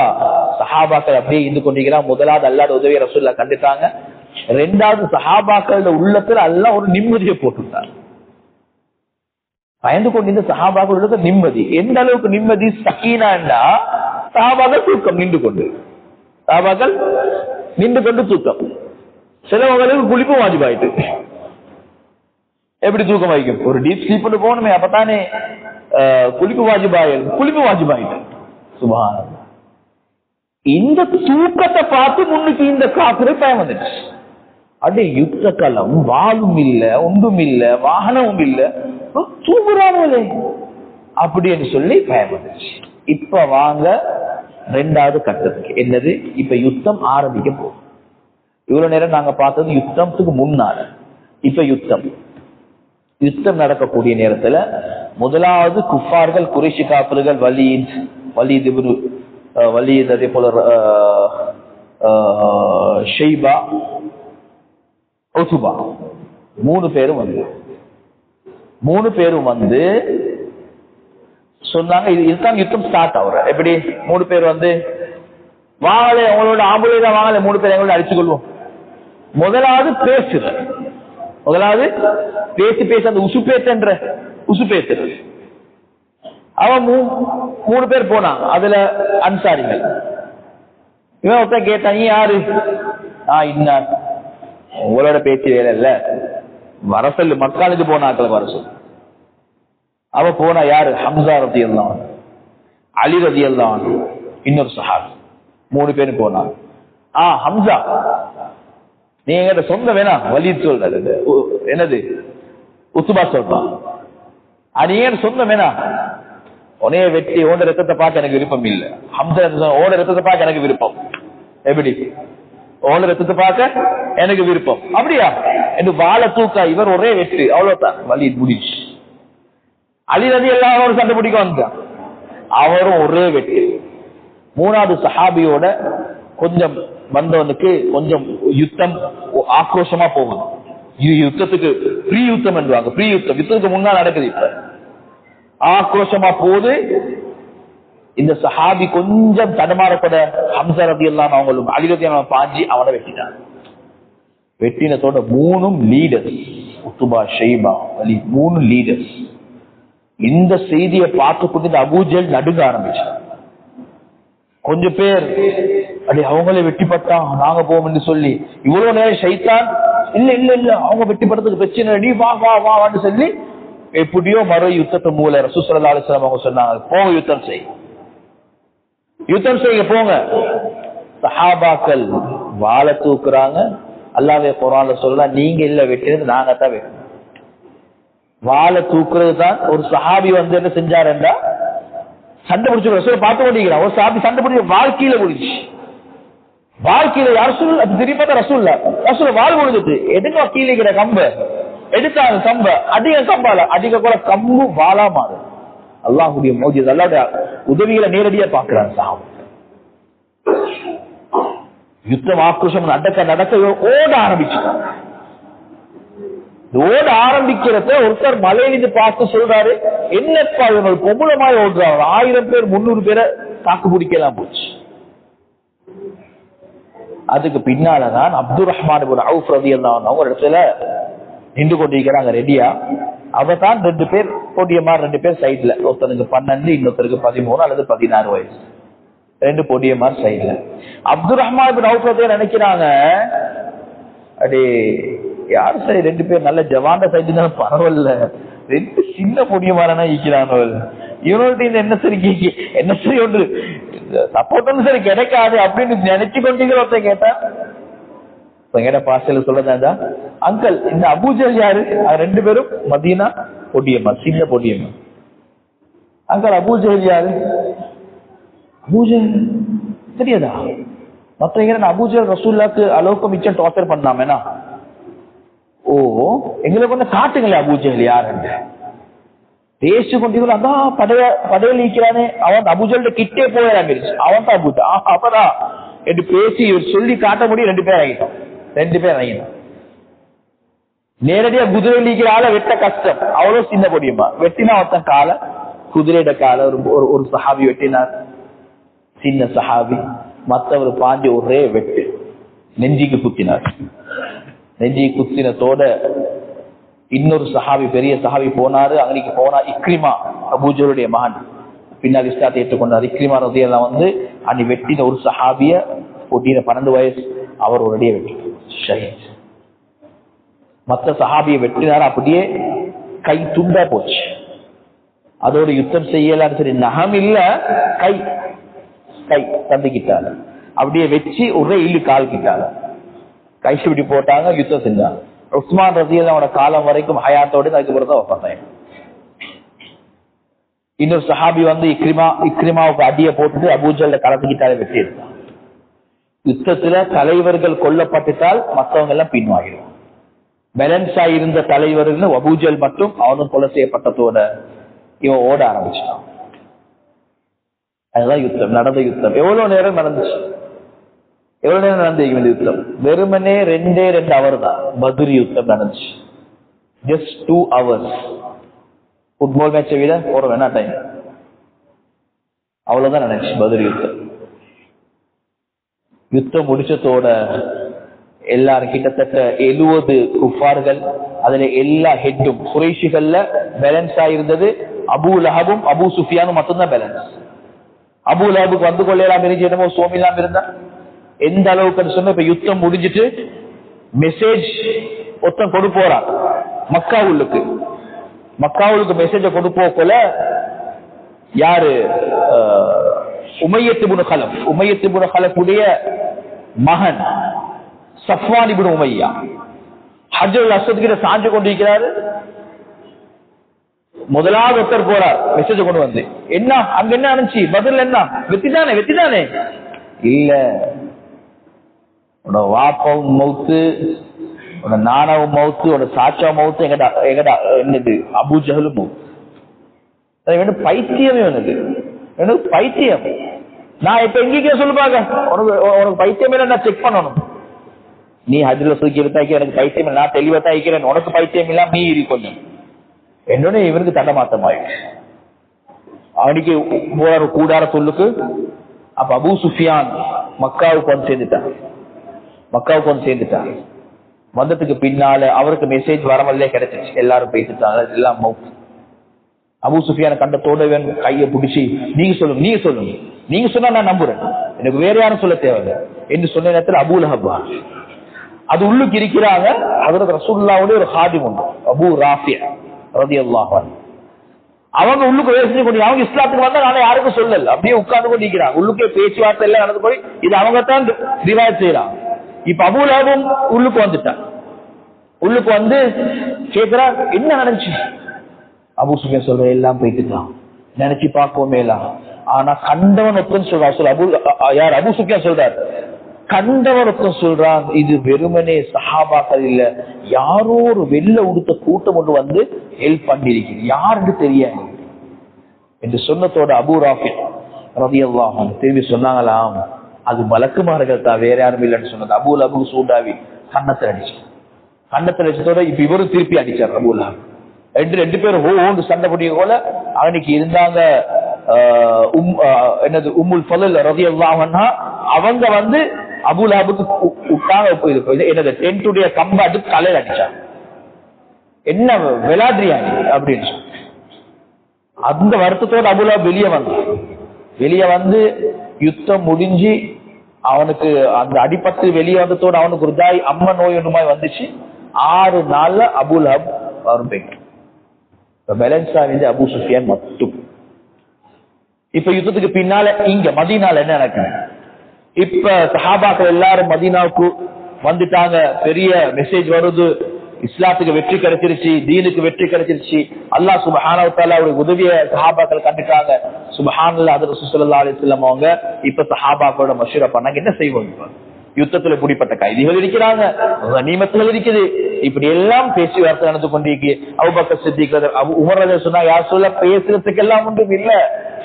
சஹாபாக்கள் அப்படியே இருந்து கொண்டிருக்கிறான். முதலாவது அல்லாஹ்வோட உதவியை ரசூலுல்லாஹ் கண்டுட்டாங்க. ரெண்டாவது சஹாபாக்களோட உள்ளத்துல அல்லாஹ் ஒரு நிம்மதியை போட்டுட்டார். பயந்து கொண்டிருந்த சஹாபாக்கள் உள்ளத்துல நிம்மதி. எந்த அளவுக்கு நிம்மதி? சகீனாண்டா சஹாபாக்கள் தூக்கம் நின்று கொண்டு தூக்கம். சிலவங்களுக்கு குளிப்பு வாஜிபாயிட்டு. எப்படி தூக்கம் வைக்கும்? ஒரு டீப் ஸ்லீப் போகணுமே, அப்பதானே குளிப்பு வாஜிபாயிட்டு. சுப்ஹானல்லாஹ். இந்த தூக்கத்தை பார்த்து முன்னுக்கு இந்த காப்பிரை பயம் வந்துச்சு. அடே யுத்த களம், வாளும் இல்ல, ஒன்றும் இல்ல, வாகனமும் இல்ல, தூங்குறாங்களே அப்படின்னு சொல்லி பயம் வந்துச்சு. இப்ப வாங்க ரெண்டாவது கட்டத்துக்கு. என்னது? இப்ப யுத்தம் ஆரம்பிக்க போகும். இவ்வளவு நேரம் நாங்க பார்த்தது யுத்தத்துக்கு முன்னால. இப்ப யுத்தம் நடக்கக்கூடிய நேரத்துல முதலாவது குஃபார்கள் குறைஷி காப்பிர்கள் வலீத் அதே போல ஷைபா, உத்பா, 3 பேரும் வந்து சொன்னாங்க இதுதான் யுத்தம் ஸ்டார்ட் ஆகுற. எப்படி? 3 பேர் வந்து வாங்கலை, அவங்களோட ஆம்பளை தான் வாங்கலை, 3 பேர் எங்களோட அடிச்சு கொள்வோம். முதலாவது பேசி அந்த உசுப்பேத்துறது. அவன் 3 பேர் போனான். அதுல அன்சாரிகள். இவன் ஒருத்தன் கேட்டான், நீ யாரு? இன்னார். உங்களோட பேச்சு வேலை இல்ல, வர சொல்லு, மக்களுக்கு போனாக்கள் வர சொல்லு. அவ போனா யாரு? ஹம்சா ரலியல்லாஹு அன்ஹு, அலி ரலியல்லாஹு அன்ஹு, இன்னொரு சஹாபி. 3 பேரும் போனாங்க. ஹம்சா, நீங்க சொந்த வேணா வலீத் சொல்றது, என்னது உத்பா சொல்றான். அது ஏன் சொந்தம் என்ன உனைய வெட்டி ஓட ரத்தத்தை பார்க்க எனக்கு விருப்பம் இல்லை. ஹம்சா ஓட ரத்தத்தை பார்க்க எனக்கு விருப்பம். எப்படி ஓட ரத்தத்தை பார்க்க எனக்கு விருப்பம் அப்படியா என்று வாழை தூக்கா இவர் ஒரே வெட்டு அவ்வளவுதான் வலி முடிச்சு. அலி ரதி எல்லாம் ஒரு சண்டை பிடிக்க வந்தான் அவரும் ஒரே வெட்டு. மூணாவது சஹாபியோட கொஞ்சம் வந்தவனுக்கு கொஞ்சம் யுத்தம் ஆக்ரோஷமா போகுது. யுத்தத்துக்கு ப்ரீ யுத்தம் என்றாங்க. ப்ரீ யுத்தம் யுத்தத்துக்கு முன்னால் நடக்குது. இப்ப ஆக்ரோஷமா போது இந்த சஹாபி கொஞ்சம் தடமாறப்பட ஹம்சா ரலியல்லாஹு அவங்களும் அலி ரலியல்லாஹு பாஞ்சி அவனை வெட்டினான். வெட்டினத்தோட மூணும் லீடர்ஸ் உத்துபா ஷைபா அலி மூணு லீடர்ஸ். இந்த செய்தியை பார்த்துக்கொண்டு இந்த அபூஜல் நடுங்க ஆரம்பிச்சான். கொஞ்சம் பேர் அடி அவங்களே வெட்டிப்பட்டா நாங்க போவோம் என்று சொல்லி இவ்வளவு நேரம் ஷைத்தான் இல்ல இல்ல இல்ல அவங்க வெட்டிப்பட்டதுக்கு பிரச்சனை நீ வா வா வான்னு சொல்லி எப்படியோ மறு யுத்தத்தை மூல ரசூல் ஸல்லல்லாஹு அலைஹி வஸல்லம் அவங்க சொன்னாங்க போங்க யுத்தம் செய் யுத்தம் செய்ய போங்க. சஹாபாக்கள் வாழை தூக்குறாங்க. அல்லாஹ்வே குர்ஆன்ல சொல்றா நீங்க இல்ல வெட்டினது நாங்க தான் வெட்டணும். வாழை தூக்குறது தான். ஒரு சஹாபி வந்து என்ன செஞ்சாருன்னா சண்டை பிடிச்சு ரசூல் பார்த்து கொண்டிருக்கிறான். ஒரு சஹாபி சண்டை பிடிச்சி வாழ்க்கையில முடிச்சு வாழ்க்கையில ரசூல் அது திரும்பி ரசூல் ரசூல் வாழ் முடிஞ்சிட்டு எதுங்க கீழே இருக்கிற கம்ப எடுத்தாங்க. கம்ப அதிக கம்பால அதிக கூட கம்பு வாழா மாறு. அல்லாஹ்வுடைய மௌஜிஸ் அல்லாஹ்வுடைய உதவிகளை நேரடியா பார்க்கிறாங்க. சஹாபா யுத்தம் ஆக்ரோஷம் நடக்க நடக்க ஓட ஆரம்பிச்சுட்டாங்க. ஓட ஆரம்பிக்கிறத ஒருத்தர் மலையிலிருந்து பார்த்து சொல்றாரு என்னப்பா இவங்க பொம்பளமாய் ஓடுறாங்க. 1000 பேர் 300 பேரை தாக்கு பிடிக்கலாம் போச்சு. அதுக்கு பின்னாலதான் அப்துல் ரஹ்மான் இப்னு அவுஃப் ரலியல்லாஹு அன்ஹு ஒரு இடத்துல நின்று கொண்டிருக்கிறாங்க ரெடியா. அவதான் 2 பேர் பொடியமா 2 பேர் சைட்ல ஒருத்தருக்கு 12 இன்னொருத்தருக்கு 13 அல்லது 16 வயசு 2 பொடியமார் சைட்ல. அப்துல் ரஹ்மான் இப்னு அவுஃப் ரலியல்லாஹு நினைக்கிறாங்க அடே யாரு சரி 2 பேர் நல்ல ஜவான சைடு பரவாயில்ல 2 சின்ன பொடியமாரானா ஈக்கிறானோ இவனோட என்ன சரி என்ன சரி ஒன்று சப்போர்ட் சரி கிடைக்காது அப்படின்னு நினைச்சு கொண்டீங்க. ஒருத்தன் கேட்டா எங்கட பாசையில சொல்லதாண்டா அங்கிள் இந்த அபூஜல் யாரு? 2 பேரும் மதீனா பொடியம்மா சின்ன பொடியம்மா. அங்கிள் அபூஜல் யாரு? அபூஜல் தெரியாதா? மத்த அபூஜல் ரசூலுல்லாஹ்க்கு அளவுக்கு மிச்சம் டார்ச்சர் பண்ணாமேனா ஓ எங்களுக்கு ஒண்ணு காட்டுங்களே அபூஜல் யாருன்னு பேசி கொண்டீங்களா? அதான் படையில இருக்கிறானே அவன் அபூஜல்ட கிட்டே போயிடாம அவன் தான் அபூஜா அப்பதான் என்று பேசி சொல்லி காட்ட முடியும். 2 பேர் ஆகிட்டோம். 2 பேர் ஆகிட்டோம். நேரடியா குதிரை நீக்கிற ஆளை வெட்ட கஷ்டம். அவ்வளவு சின்ன பொடியுமா வெட்டினா ஒருத்தன் காலை குதிரையோட காலை ஒரு சஹாபி வெட்டினார். சின்ன சஹாபி மற்றவர் பாஞ்சி ஒரே வெட்டு நெஞ்சிக்கு குத்தினார். நெஞ்சி குத்தினத்தோட இன்னொரு சஹாபி பெரிய சஹாபி போனாரு. அன்னைக்கு போனா இக்ரிமா அபூஜலுடைய மகன் பின்னாடி இஸ்லாத்தை ஏற்றுக்கொண்டார். இக்ரிமா ரலியல்லாஹு வந்து அன்னை வெட்டின ஒரு சஹாபிய பொட்டின 12 வயசு அவர் ஒரு அடியை வெட்டி ஷஹீத். மற்ற சஹாபியை வெட்டினார். அப்படியே கை துண்டா போச்சு. அதோட யுத்தம் செய்யலான்னு சரி நகம் இல்ல கை கை தந்திக்கிட்டாங்க. அப்படியே வச்சு ஒரே இல்லு கால் கிட்டாங்க. கைச்சு விட்டு போட்டாங்க. யுத்தம் செஞ்சாங்க. உஸ்மான் ரலியல்லாஹு காலம் வரைக்கும் ஹயாத்தோட அதுக்கப்புறம் தான் வஃபாத்தாங்க. இன்னொரு சஹாபி வந்து இக்ரிமாவுக்கு அடியை போட்டுட்டு அபூஜல்ல கலந்துக்கிட்டாலே வெட்டி எடுத்தாங்க. யுத்தத்துல தலைவர்கள் கொல்லப்பட்டுட்டால் மற்றவங்க எல்லாம் பின்வாங்கிடும். பேலன்ஸா இருந்த தலைவர்கள் அபூஜல் மட்டும் அவனும் கொலை செய்யப்பட்டதோட இவன் ஓட ஆரம்பிச்சான். அதுதான் யுத்தம் நடந்த யுத்தம். எவ்வளவு நேரம் நடந்துச்சு? எவ்வளவு நேரம் நடந்திருக்கும் இந்த யுத்தம்? வெறுமனே 2 ஹவர் தான் பத்ர் யுத்தம் நடந்துச்சு. Just 2 hours. ஃபுட்பால் மேட்சை விட ஒரு வேணா டைம் அவ்வளவுதான் நடந்துச்சு பத்ர் யுத்தம். யுத்தம் முடிச்சதோட எல்லாரும் கிட்டத்தட்ட 70 குஃபார்கள் அதுல எல்லா ஹெட்டும் குறைஷிகள்ல பேலன்ஸ் ஆயிருந்தது. அபூ லஹபும் அபூ சுஃபியானும் மட்டும்தான் பேலன்ஸ். அபூ லஹபுக்கு வந்து கொள்ளலாம் இருந்துச்சு என்னமோ சோமிலாம் இருந்தா எந்த அளவுக்கு சொன்ன இப்ப யுத்தம் முடிஞ்சிட்டு மெசேஜ் ஒருத்தன் கொண்டு போறான் மக்காவுக்கு மெசேஜ கொண்டு போல யாரு உமையத் இப்னு கலஃபுடைய மகன் சஃப்வான் இப்னு உமையா ஹஜ்ருல் அஸ்வத் கிட்ட சாஞ்சு கொண்டிருக்கிறாரு. முதலாவது ஒருத்தர் போறார் மெசேஜ் கொண்டு வந்து, என்ன அங்க என்ன அனுப்பிச்சு பதில் என்ன, வெத்திதானே இல்ல, உன்னோட வாப்பாவும் மவுத்து, உன்னோட நானாவும் மவுத்து, உன்னோட சாச்சா மவுத்து, எங்கடா என்னது அபூ ஜஹலும் மவுத்து. பைத்தியமே எனக்கு பைத்தியம். நான் இப்ப எங்கேயே சொல்லுப்பாங்க, உனக்கு பைத்தியம் இல்ல, நான் செக் பண்ணணும். நீ ஹஜ்ல சுருக்கி எனக்கு பைத்தியம் இல்லை, நான் தெளிவா தான் இருக்கிறேன், உனக்கு பைத்தியம் இல்ல, நீ இருக்கணும். என்னோட இவனுக்கு தண்டமாத்தமாயிடுச்சு. அவனுக்கு போற கூடார சொல்லுக்கு. அப்ப அபூ சுஃபியான் மக்காவுக்கு வந்து சேர்ந்துட்டான். வந்ததுக்கு பின்னால அவருக்கு மெசேஜ் வரவல்லே கிடைச்சிச்சு, எல்லாரும் பேசிட்டாங்க, எல்லாம் மவுத். அபூ சுஃபியான் கண்டத்தோட கையை பிடிச்சி, நீங்க சொல்லுங்க, நீங்க சொன்னா நான் நம்புறேன், எனக்கு வேற யாரும் சொல்ல தேவையில்லை என்று சொன்ன நேரத்தில் அபூ லஹப் அது உள்ளுக்கு இருக்கிறாங்க. ஹஜ்ரத் ரசூலுல்லாஹ்வுடைய ஒரு ஹாதிம் உண்டு, அபூ ராஃபி ரலியல்லாஹு அன்ஹு. அவங்க உள்ளுக்கு பேசி கொண்டு, அவங்க இஸ்லாத்துக்கு வந்தா நான் யாருக்கும் சொல்லல, அப்படியே உட்கார்ந்து கொண்டு இருக்கிறாங்க. உள்ளுக்கே பேச்சுவார்த்தை எல்லாம் நடந்து போய் இது அவங்க தான் ரிவாயத் செய்யறாங்க. இப்ப அபூ லஹப் உள்ளுக்கு வந்துட்டான். உள்ளுக்கு வந்து கேட்கிறா, என்ன நடந்துச்சு? அபூ சுஃபியான் சொல்ற, எல்லாம் போயிட்டுதான், நினைச்சு பார்க்கவுமே எல்லாம். ஆனா கண்டவன் ஒருத்தன் சொல்றான், அபூ சுஃபியான் சொல்றாரு, கண்டவன் ஒருத்தன் சொல்றான், இது வெறுமனே சஹாபாக்கள் இல்ல, யாரோ ஒரு வெள்ள உடுத்த கூட்டம் ஒன்று வந்து ஹெல்ப் பண்ணிருக்கிறது, யாருக்கு தெரியாது என்று சொன்னதோட அபூ ராஃபி ரலியல்லாஹு அன்ஹு திரும்பி சொன்னாங்களாம், அது மலக்குமார்கள் தான், வேற யாரும் இல்லைன்னு சொன்னது. அபூ லஹப் சூடாவி கண்ணத்தில் அடிச்சதோட இப்ப இவரும் திருப்பி அடிச்சார் அபூ லஹப். ரெண்டு பேரும் ஓண்டு சண்டை பிடிக்க போல அவனுக்கு இருந்தாங்க. என்னது உம்முல் ஃபضல் ரலியல்லாஹு அன்ஹா, அவங்க வந்து அபூ லஹபுக்கு என்னது டென்ட்டுடைய கம்ப அடுத்து தலையில அடிச்சாங்க. என்ன விளாட்ரியா அப்படின்னு அந்த வருத்தத்தோட அபூ லஹப் வெளியே வந்து யுத்தம் முடிஞ்சு அவனுக்கு அந்த அடிப்பட்டு வெளியே வந்ததோடு அவனுக்கு ஒரு தாய் அம்மா நோய் ஒன்றுமாய் வந்துச்சு. 6 நாள்ல அபூ லஹப் வரும் போயிட்டு பேலன்ஸா வந்து அபூ சுஃபியான் மட்டும். இப்ப யுத்தத்துக்கு பின்னால இங்க மதீனால என்ன நடக்குது? இப்ப சஹாபாக்கள் எல்லாரும் மதீனாவுக்கு வந்துட்டாங்க. பெரிய மெசேஜ் வருது, இஸ்லாத்துக்கு வெற்றி கிடைச்சிருச்சு, தீனுக்கு வெற்றி கிடைச்சிருச்சு. அல்லாஹ் சுப்ஹானஹு வ தஆலாவுடைய உதவியை சஹாபாக்கள் கண்டுட்டாங்க. சுப்ஹானல்லாஹ். ஹஜ்ரத் ஸல்லல்லாஹு அலைஹி வஸல்லம் அவங்க இப்ப சஹாபாக்களோட மஷூரா பண்ணாங்க, என்ன செய்வோம்? யுத்தத்துல பிடிப்பட்ட கைதிகள் இருக்கிறாங்க, கனிமத்துகள் இருக்குது, இப்படி எல்லாம் பேச்சுவார்த்தை நடந்து கொண்டிருக்கு. அபூபக்கர் சித்திக் உமர் ரலியல்லாஹு சொன்னா, யார் சொல்ல பேசுறதுக்கு எல்லாம் ஒன்றும் இல்ல,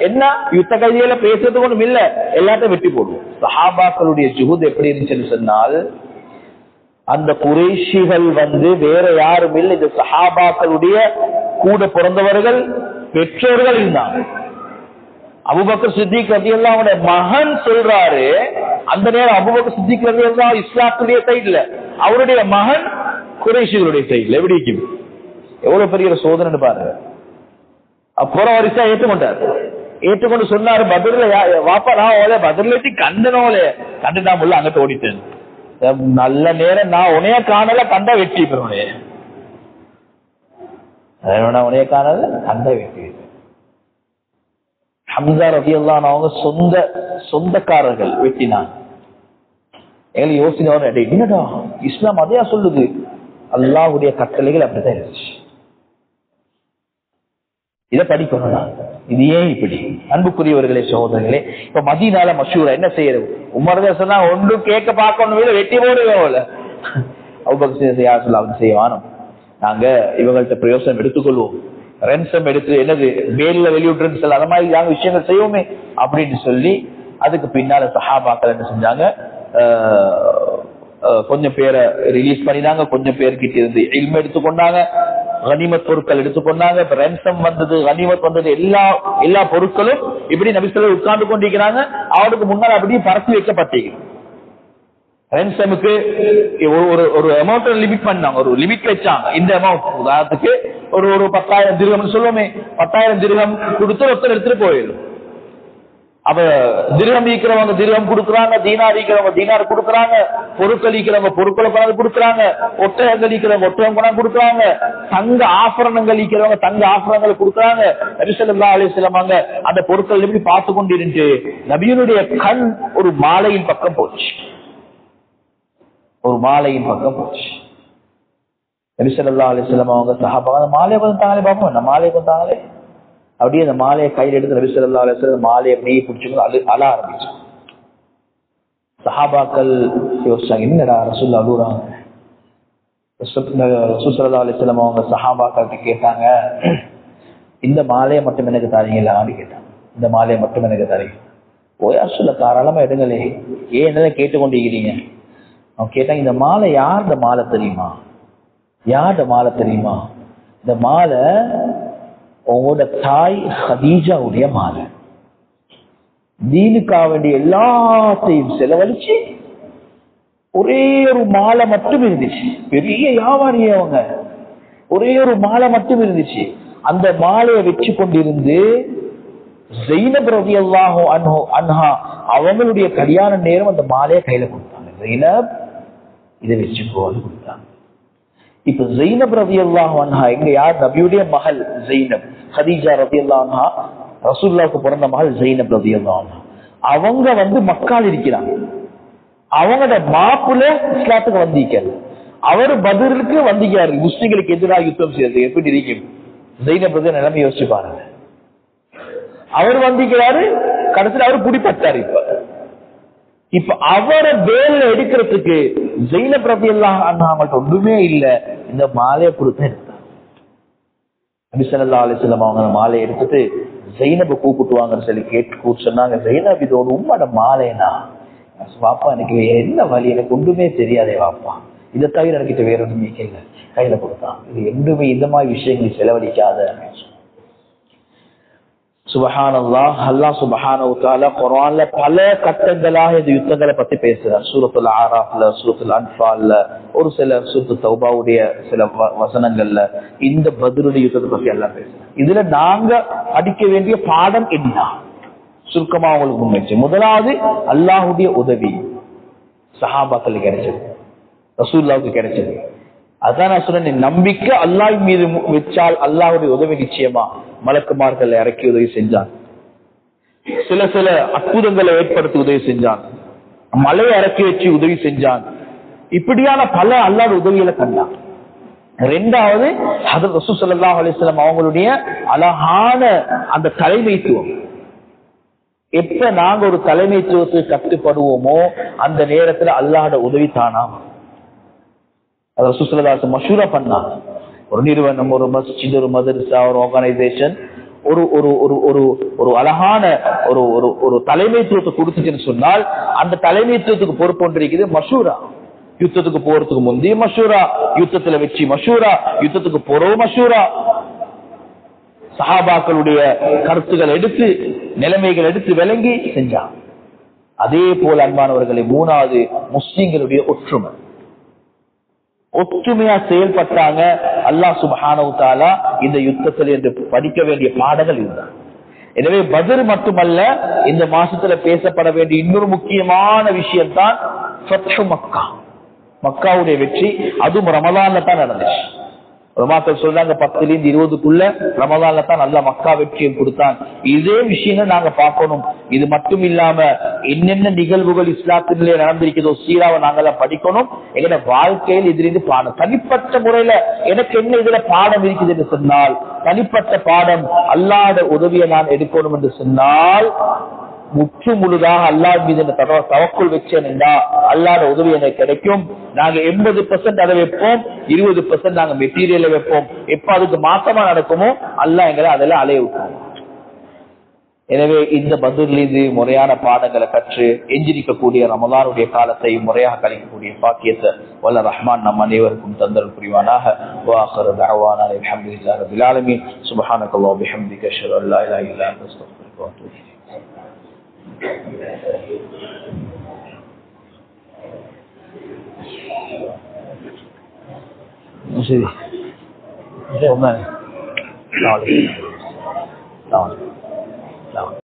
என்ன யுத்த கைதிகளை பேசுறதுக்கு ஒன்றும் இல்ல, எல்லாத்தையும் வெட்டி போடுவோம். சஹாபாக்களுடைய ஜுஹூத் எப்படி இருந்துச்சுன்னு சொன்னால், அந்த குறைஷிகள் வந்து வேற யாரும் இல்லை, இந்த சஹாபாக்களுடைய கூட பிறந்தவர்கள் பெற்றோர்கள் இருந்தாங்க. அபூபக்கர் சித்திக் ரலியல்லாஹு அன்ஹு மகன் சொல்றாரு, அந்த நேரம் அபூபக்கர் சித்திக் ரலியல்லாஹு அன்ஹு இஸ்லாத்துடைய சைடுல, அவருடைய மகன் குறைஷிகளுடைய சைடுல. எப்படி இருக்குது? எவ்வளவு பெரிய ஒரு சோதனை பாருங்க. அப்புறம் அவர் இஸ்லாம் ஏற்றுக்கொண்டு சொன்னாரு, பத்ர்ல வாப்பா நான் பத்ர்ல கண்டனோலே கண்டு நான் முள்ள அங்கிட்ட ஓடிட்டேன், நல்ல நேரம் நான் உனைய காணல, கண்டா வெட்டி பெறுவனே, உனைய காணல கண்டா வெட்டி. ஹம்ஸா ரலியல்லாஹு அன்ஹு அவங்க சொந்தக்காரர்கள் வெட்டினாங்க. எங்களுக்கு யோசனை வரும், என்னடா இஸ்லாம் அதையா சொல்லுது? அல்லாஹ்வுடைய கட்டளைகள் அப்படித்தான் இருந்துச்சு, இதை படிக்கணும். இது ஏன் இப்படி? அன்புக்குரியவர்களே சகோதரர்களே, இப்ப மதீனால மஷூரா என்ன செய்யறது? உமர் சொன்னா ஒன்று கேட்க பார்க்கணும், வெட்டி போடுவோம்ல. அபூபக்கர் யார் சொல்ல அவங்க செய்வானோம், நாங்க இவங்கள்ட்ட பிரயோசனம் எடுத்துக்கொள்வோம், ரென்சம் எடுத்து என்னது வேலில வெளியிட்டு சொல்ல, அந்த மாதிரி நாங்க விஷயங்கள் செய்வோமே அப்படின்னு சொல்லி, அதுக்கு பின்னால சஹாபாக்கள் என்ன செஞ்சாங்க, கொஞ்சம் பேரை ரிலீஸ் பண்ணினாங்க, கொஞ்சம் பேர்கிட்ட இருந்து இல்ம எடுத்துக்கொண்டாங்க, கனிமத் பொருட்கள் எடுத்துக்கொண்டாங்க. இப்ப ரென்சம் வந்தது, கனிமத் வந்தது, எல்லா பொருட்களும் இப்படி நபி ஸல்லல்லாஹு அலைஹி வஸல்லம் உட்கார்ந்து கொண்டிருக்கிறாங்க. அவருக்கு முன்னால் அப்படியே பரப்பி வைக்கப்பட்டீங்க. ரென்சமுக்கு ஒரு அமௌண்ட் லிமிட் பண்ணாங்க, ஒரு லிமிட் வச்சாங்க. இந்த அமௌண்ட் உதாரணத்துக்கு ஒரு 10,000 திர்ஹம் சொல்லுவோமே, 10,000 திர்ஹம் கொடுத்து ஒருத்தர் எடுத்துட்டு போயிடும். அப்ப திர்ஹம் ஈக்கிறவங்க திர்ஹம் கொடுக்குறாங்க, தீனார் ஈக்கிறவங்க தீனார் கொடுக்குறாங்க, பொருட்கள் ஈக்கிறவங்க பொருட்களை கொண்டாந்து கொடுக்குறாங்க, ஒட்டகங்கள் ஈக்கிறவங்க ஒட்டகம் கொண்டாந்து கொடுக்குறாங்க, தங்க ஆபரணங்கள் ஈக்கிறவங்க தங்க ஆபரணங்களை கொடுக்குறாங்க. நபி ஸல்லல்லாஹு அலைஹி வஸல்லம் அந்த பொருட்கள் எப்படி பார்த்து கொண்டிருந்து நபியினுடைய கண் ஒரு மாலையின் பக்கம் போச்சு. நபி ஸல்லல்லாஹு அலைஹி வஸல்லம் அவங்க சஹாபா அந்த மாலையை பார்த்தாங்களே, பார்ப்போம் இந்த மாலையை பார்த்தாங்களே, அப்படியே அந்த மாலையை கையில் எடுத்து நபி ஸல்லல்லாஹு அலைஹி வஸல்லம் மாலையை அப்படியே பிடிச்சிட்டு அழ ஆரம்பிச்சு. சஹாபாக்கள் யோசிச்சாங்க, என்னடா ரசூல் அழுகுறாங்க. ரசூல் ஸல்லல்லாஹு அலைஹி வஸல்லம் அவங்க சஹாபாக்கள்கிட்ட கேட்டாங்க, இந்த மாலையை மட்டும் எனக்கு தரீங்களா அப்படின்னு கேட்டாங்க. இந்த மாலையை மட்டும் எனக்கு தரீங்க. ஓயா சொல்ல தாராளமா எடுங்களே, ஏன் என்னதான் கேட்டுக்கொண்டிருக்கிறீங்க. அவங்க கேட்டாங்க, இந்த மாலை யார் மாலை தெரியுமா? யார்ட மாலை தெரியுமா? இந்த மாலை உங்களோட தாய் ஹதீஜாவுடைய மாலை. தீனுக்காக வேண்டிய எல்லாத்தையும் செலவழிச்சு ஒரே ஒரு மாலை மட்டும் இருந்துச்சு. பெரிய வியாபாரி அவங்க, ஒரே ஒரு மாலை மட்டும் இருந்துச்சு. அந்த மாலையை வச்சு கொண்டிருந்து ஸைனப் ரலியல்லாஹு அன்ஹா அவங்களுடைய கல்யாண நேரம் அந்த மாலையை கையில கொடுத்தாங்க. ஸைனப் இதை வச்சுக்கோன்னு கொடுத்தாங்க. இப்ப ஸைனப் ரலியல்லாஹு அன்ஹா எங்க யார்? நபியுடைய மகள் ஸைனப். ஹதீஜா ரலியல்லாஹு அன்ஹா ரசூலுல்லாஹ்வுக்கு பிறந்த மகள் ஸைனப் ரலியல்லாஹு அன்ஹா. அவங்க மக்கால் இருக்கிறாங்க. அவங்களோட மாப்புல இஸ்லாத்துக்கு வந்திருக்காரு. அவரு பத்ருக்கு வந்திருக்காரு. முஸ்லிம்களுக்கு எதிராக யுத்தம் செய்யறது எப்படி இருக்கும்? ஸைனப் ரலியல்லாஹு அன்ஹா நிலைமை யோசிச்சு பாருங்க. அவர் வந்திருக்கிறாரு, கடைசியில் அவர் பிடிப்பட்டாரு. இப்ப அவரை வேலை எடுக்கிறதுக்கு ஸைனப் ரலியல்லாஹு அன்ஹா அவங்கள்ட்ட ஒன்றுமே இல்ல, இந்த மாலையை கொடுத்து எடுத்தாங்க. நபி ஸல்லல்லாஹு அலைஹி வஸல்லம் அவங்க மாலையை எடுத்துட்டு ஸைனபை கூப்பிட்டுவாங்கன்னு சொல்லி கேட்டு சொன்னாங்க, ஸைனப் இது ஒரு உம்மோட மாலைனா? வாப்பா எனக்கு என்ன வழி, எனக்கு ஒன்றுமே தெரியாதே வாப்பா, இதை தவிர எனக்கிட்ட வேற ஒன்றுமே கேட்கல. கையில கொடுத்தான். இது எதுவுமே இந்த மாதிரி விஷயங்களை செலவழிக்காத. சுப்ஹானல்லாஹ். அல்லாஹ் சுப்ஹானஹு வ தஆலா குர்ஆன்ல பல கட்டங்களாக இந்த யுத்தங்களை பத்தி பேசுறார். சூரத்துல் ஆராஃப்ல, சூரத்துல் அன்ஃபால்ல, ஒரு சில சூரத்துல் தௌபாவுடைய சில வசனங்கள்ல இந்த பத்ருடைய யுத்தத்தை பத்தி எல்லாம் பேசுறார். இதுல நாங்க படிக்க வேண்டிய பாடம் என்ன? சுருக்கமா உங்களுக்கு முன்வச்சு. முதலாவது, அல்லாஹ்வுடைய உதவி சஹாபாக்களுக்கு கிடைச்சது, ரசூலுல்லாஹ்வுக்கு கிடைச்சது. அதான் நான் சொன்னேன், நம்பிக்கை அல்லாஹ் மீது வச்சால் அல்லாஹ்வுடைய உதவி நிச்சயமா. மலக்குமார்கள் இறக்கி உதவி செஞ்சான், சில அற்புதங்களை ஏற்படுத்தி உதவி செஞ்சான், மலையை இறக்கி வச்சு உதவி செஞ்சான். இப்படியான பல அல்லாஹ்வுடைய உதவிகளை கண்டான். இரண்டாவது, ஹஜ்ரத் ரசூல் ஸல்லல்லாஹு அலைஹி வஸல்லம் அவங்களுடைய அழகான அந்த தலைமைத்துவம். எப்ப நாங்க ஒரு தலைமைத்துவத்துக்கு கட்டுப்படுவோமோ அந்த நேரத்துல அல்லாஹ்வுடைய உதவி தானா. ரசூல் ஸல்லல்லாஹு அலைஹி வஸல்லம் மஷூரா பண்ணாங்க. ஒரு நிறுவனம், ஒரு மஸ்ஜித், ஒரு மதரசா, ஒரு ஆர்கனைசேஷன் ஒரு அழகான ஒரு தலைமைத்துவத்தை கொடுத்துச்சுன்னு சொன்னால் அந்த தலைமைத்துவத்துக்கு பொறுப்பு ஒன்று இருக்குது மஷூரா. யுத்தத்துக்கு போறதுக்கு முந்தைய மஷூரா, யுத்தத்துல வச்சு மஷூரா, யுத்தத்துக்கு போறோ மஷூரா. சஹாபாக்களுடைய கருத்துக்கள் எடுத்து, நிலைமைகள் எடுத்து விளங்கி செஞ்சாங்க. அதே போல அன்பானவர்களை, மூணாவது முஸ்லிம்களுடைய ஒற்றுமை. ஒற்றுமையா செயல்பட்டாங்க. அல்லாஹ் சுப்ஹானஹு வ தஆலா இந்த யுத்தத்தில் என்று படிக்க வேண்டிய பாடங்கள் இதுதான். எனவே பத்ர் மட்டுமல்ல, இந்த மாசத்துல பேசப்பட வேண்டிய இன்னொரு முக்கியமான விஷயம் தான் ஃபத்ஹு மக்கா, மக்காவுடைய வெற்றி. அதுவும் ரமலான்ல தான் நடந்துச்சு. உலமாக்கள் சொல்றாங்க 10 to 20 ரமலான்ல தான் நல்ல மக்கா வெற்றியை கொடுத்தான். இதே விஷயம் நாங்க பார்க்கணும். இது மட்டும் இல்லாம என்னென்ன நிகழ்வுகள் இஸ்லாத்திலே நடந்திருக்கிறதோ சீராவை நாங்கெல்லாம் படிக்கணும். எங்களோட வாழ்க்கையில் இதிலிருந்து பாடம், தனிப்பட்ட முறையில எனக்கு என்ன இதுல பாடம் இருக்குது என்று சொன்னால், தனிப்பட்ட பாடம் அல்லாஹ்வுடைய உதவியை நான் எடுக்கணும் என்று சொன்னால், முற்று முழுதாக அல்லாஹ் மீது தவக்குள் வச்சேன் அல்லாஹ்வுடைய உதவி எனக்கு கிடைக்கும். நாங்க 80% அதை வைப்போம், 20% நாங்க மெட்டீரியலை வைப்போம். எப்ப அதுக்கு மாற்றமா நடக்குமோ அல்லாஹ் எங்களை அதெல்லாம் அலைய விட்டுருவோம். எனவே இந்த பத்ர்ல இது முறையான பாடங்களை கற்று எஞ்சிருக்கக்கூடிய ரமலானுடைய காலத்தை முறையாக கழிக்கக்கூடிய பாக்கியத்தை வல்ல ரஹ்மான் நம் அனைவருக்கும் தந்தல் புரிவானாக. வாஹிரு தஅவானா அல்ஹம்துலில்லாஹி ரப்பில் ஆலமீன். சுப்ஹானக்கல்லாஹு வ பிஹம்திக அஷ்ஹது அன் லா இலாஹா இல்லா அன்த அஸ்தக்ஃபிருக வ அத்தூபு இலைக். சரி,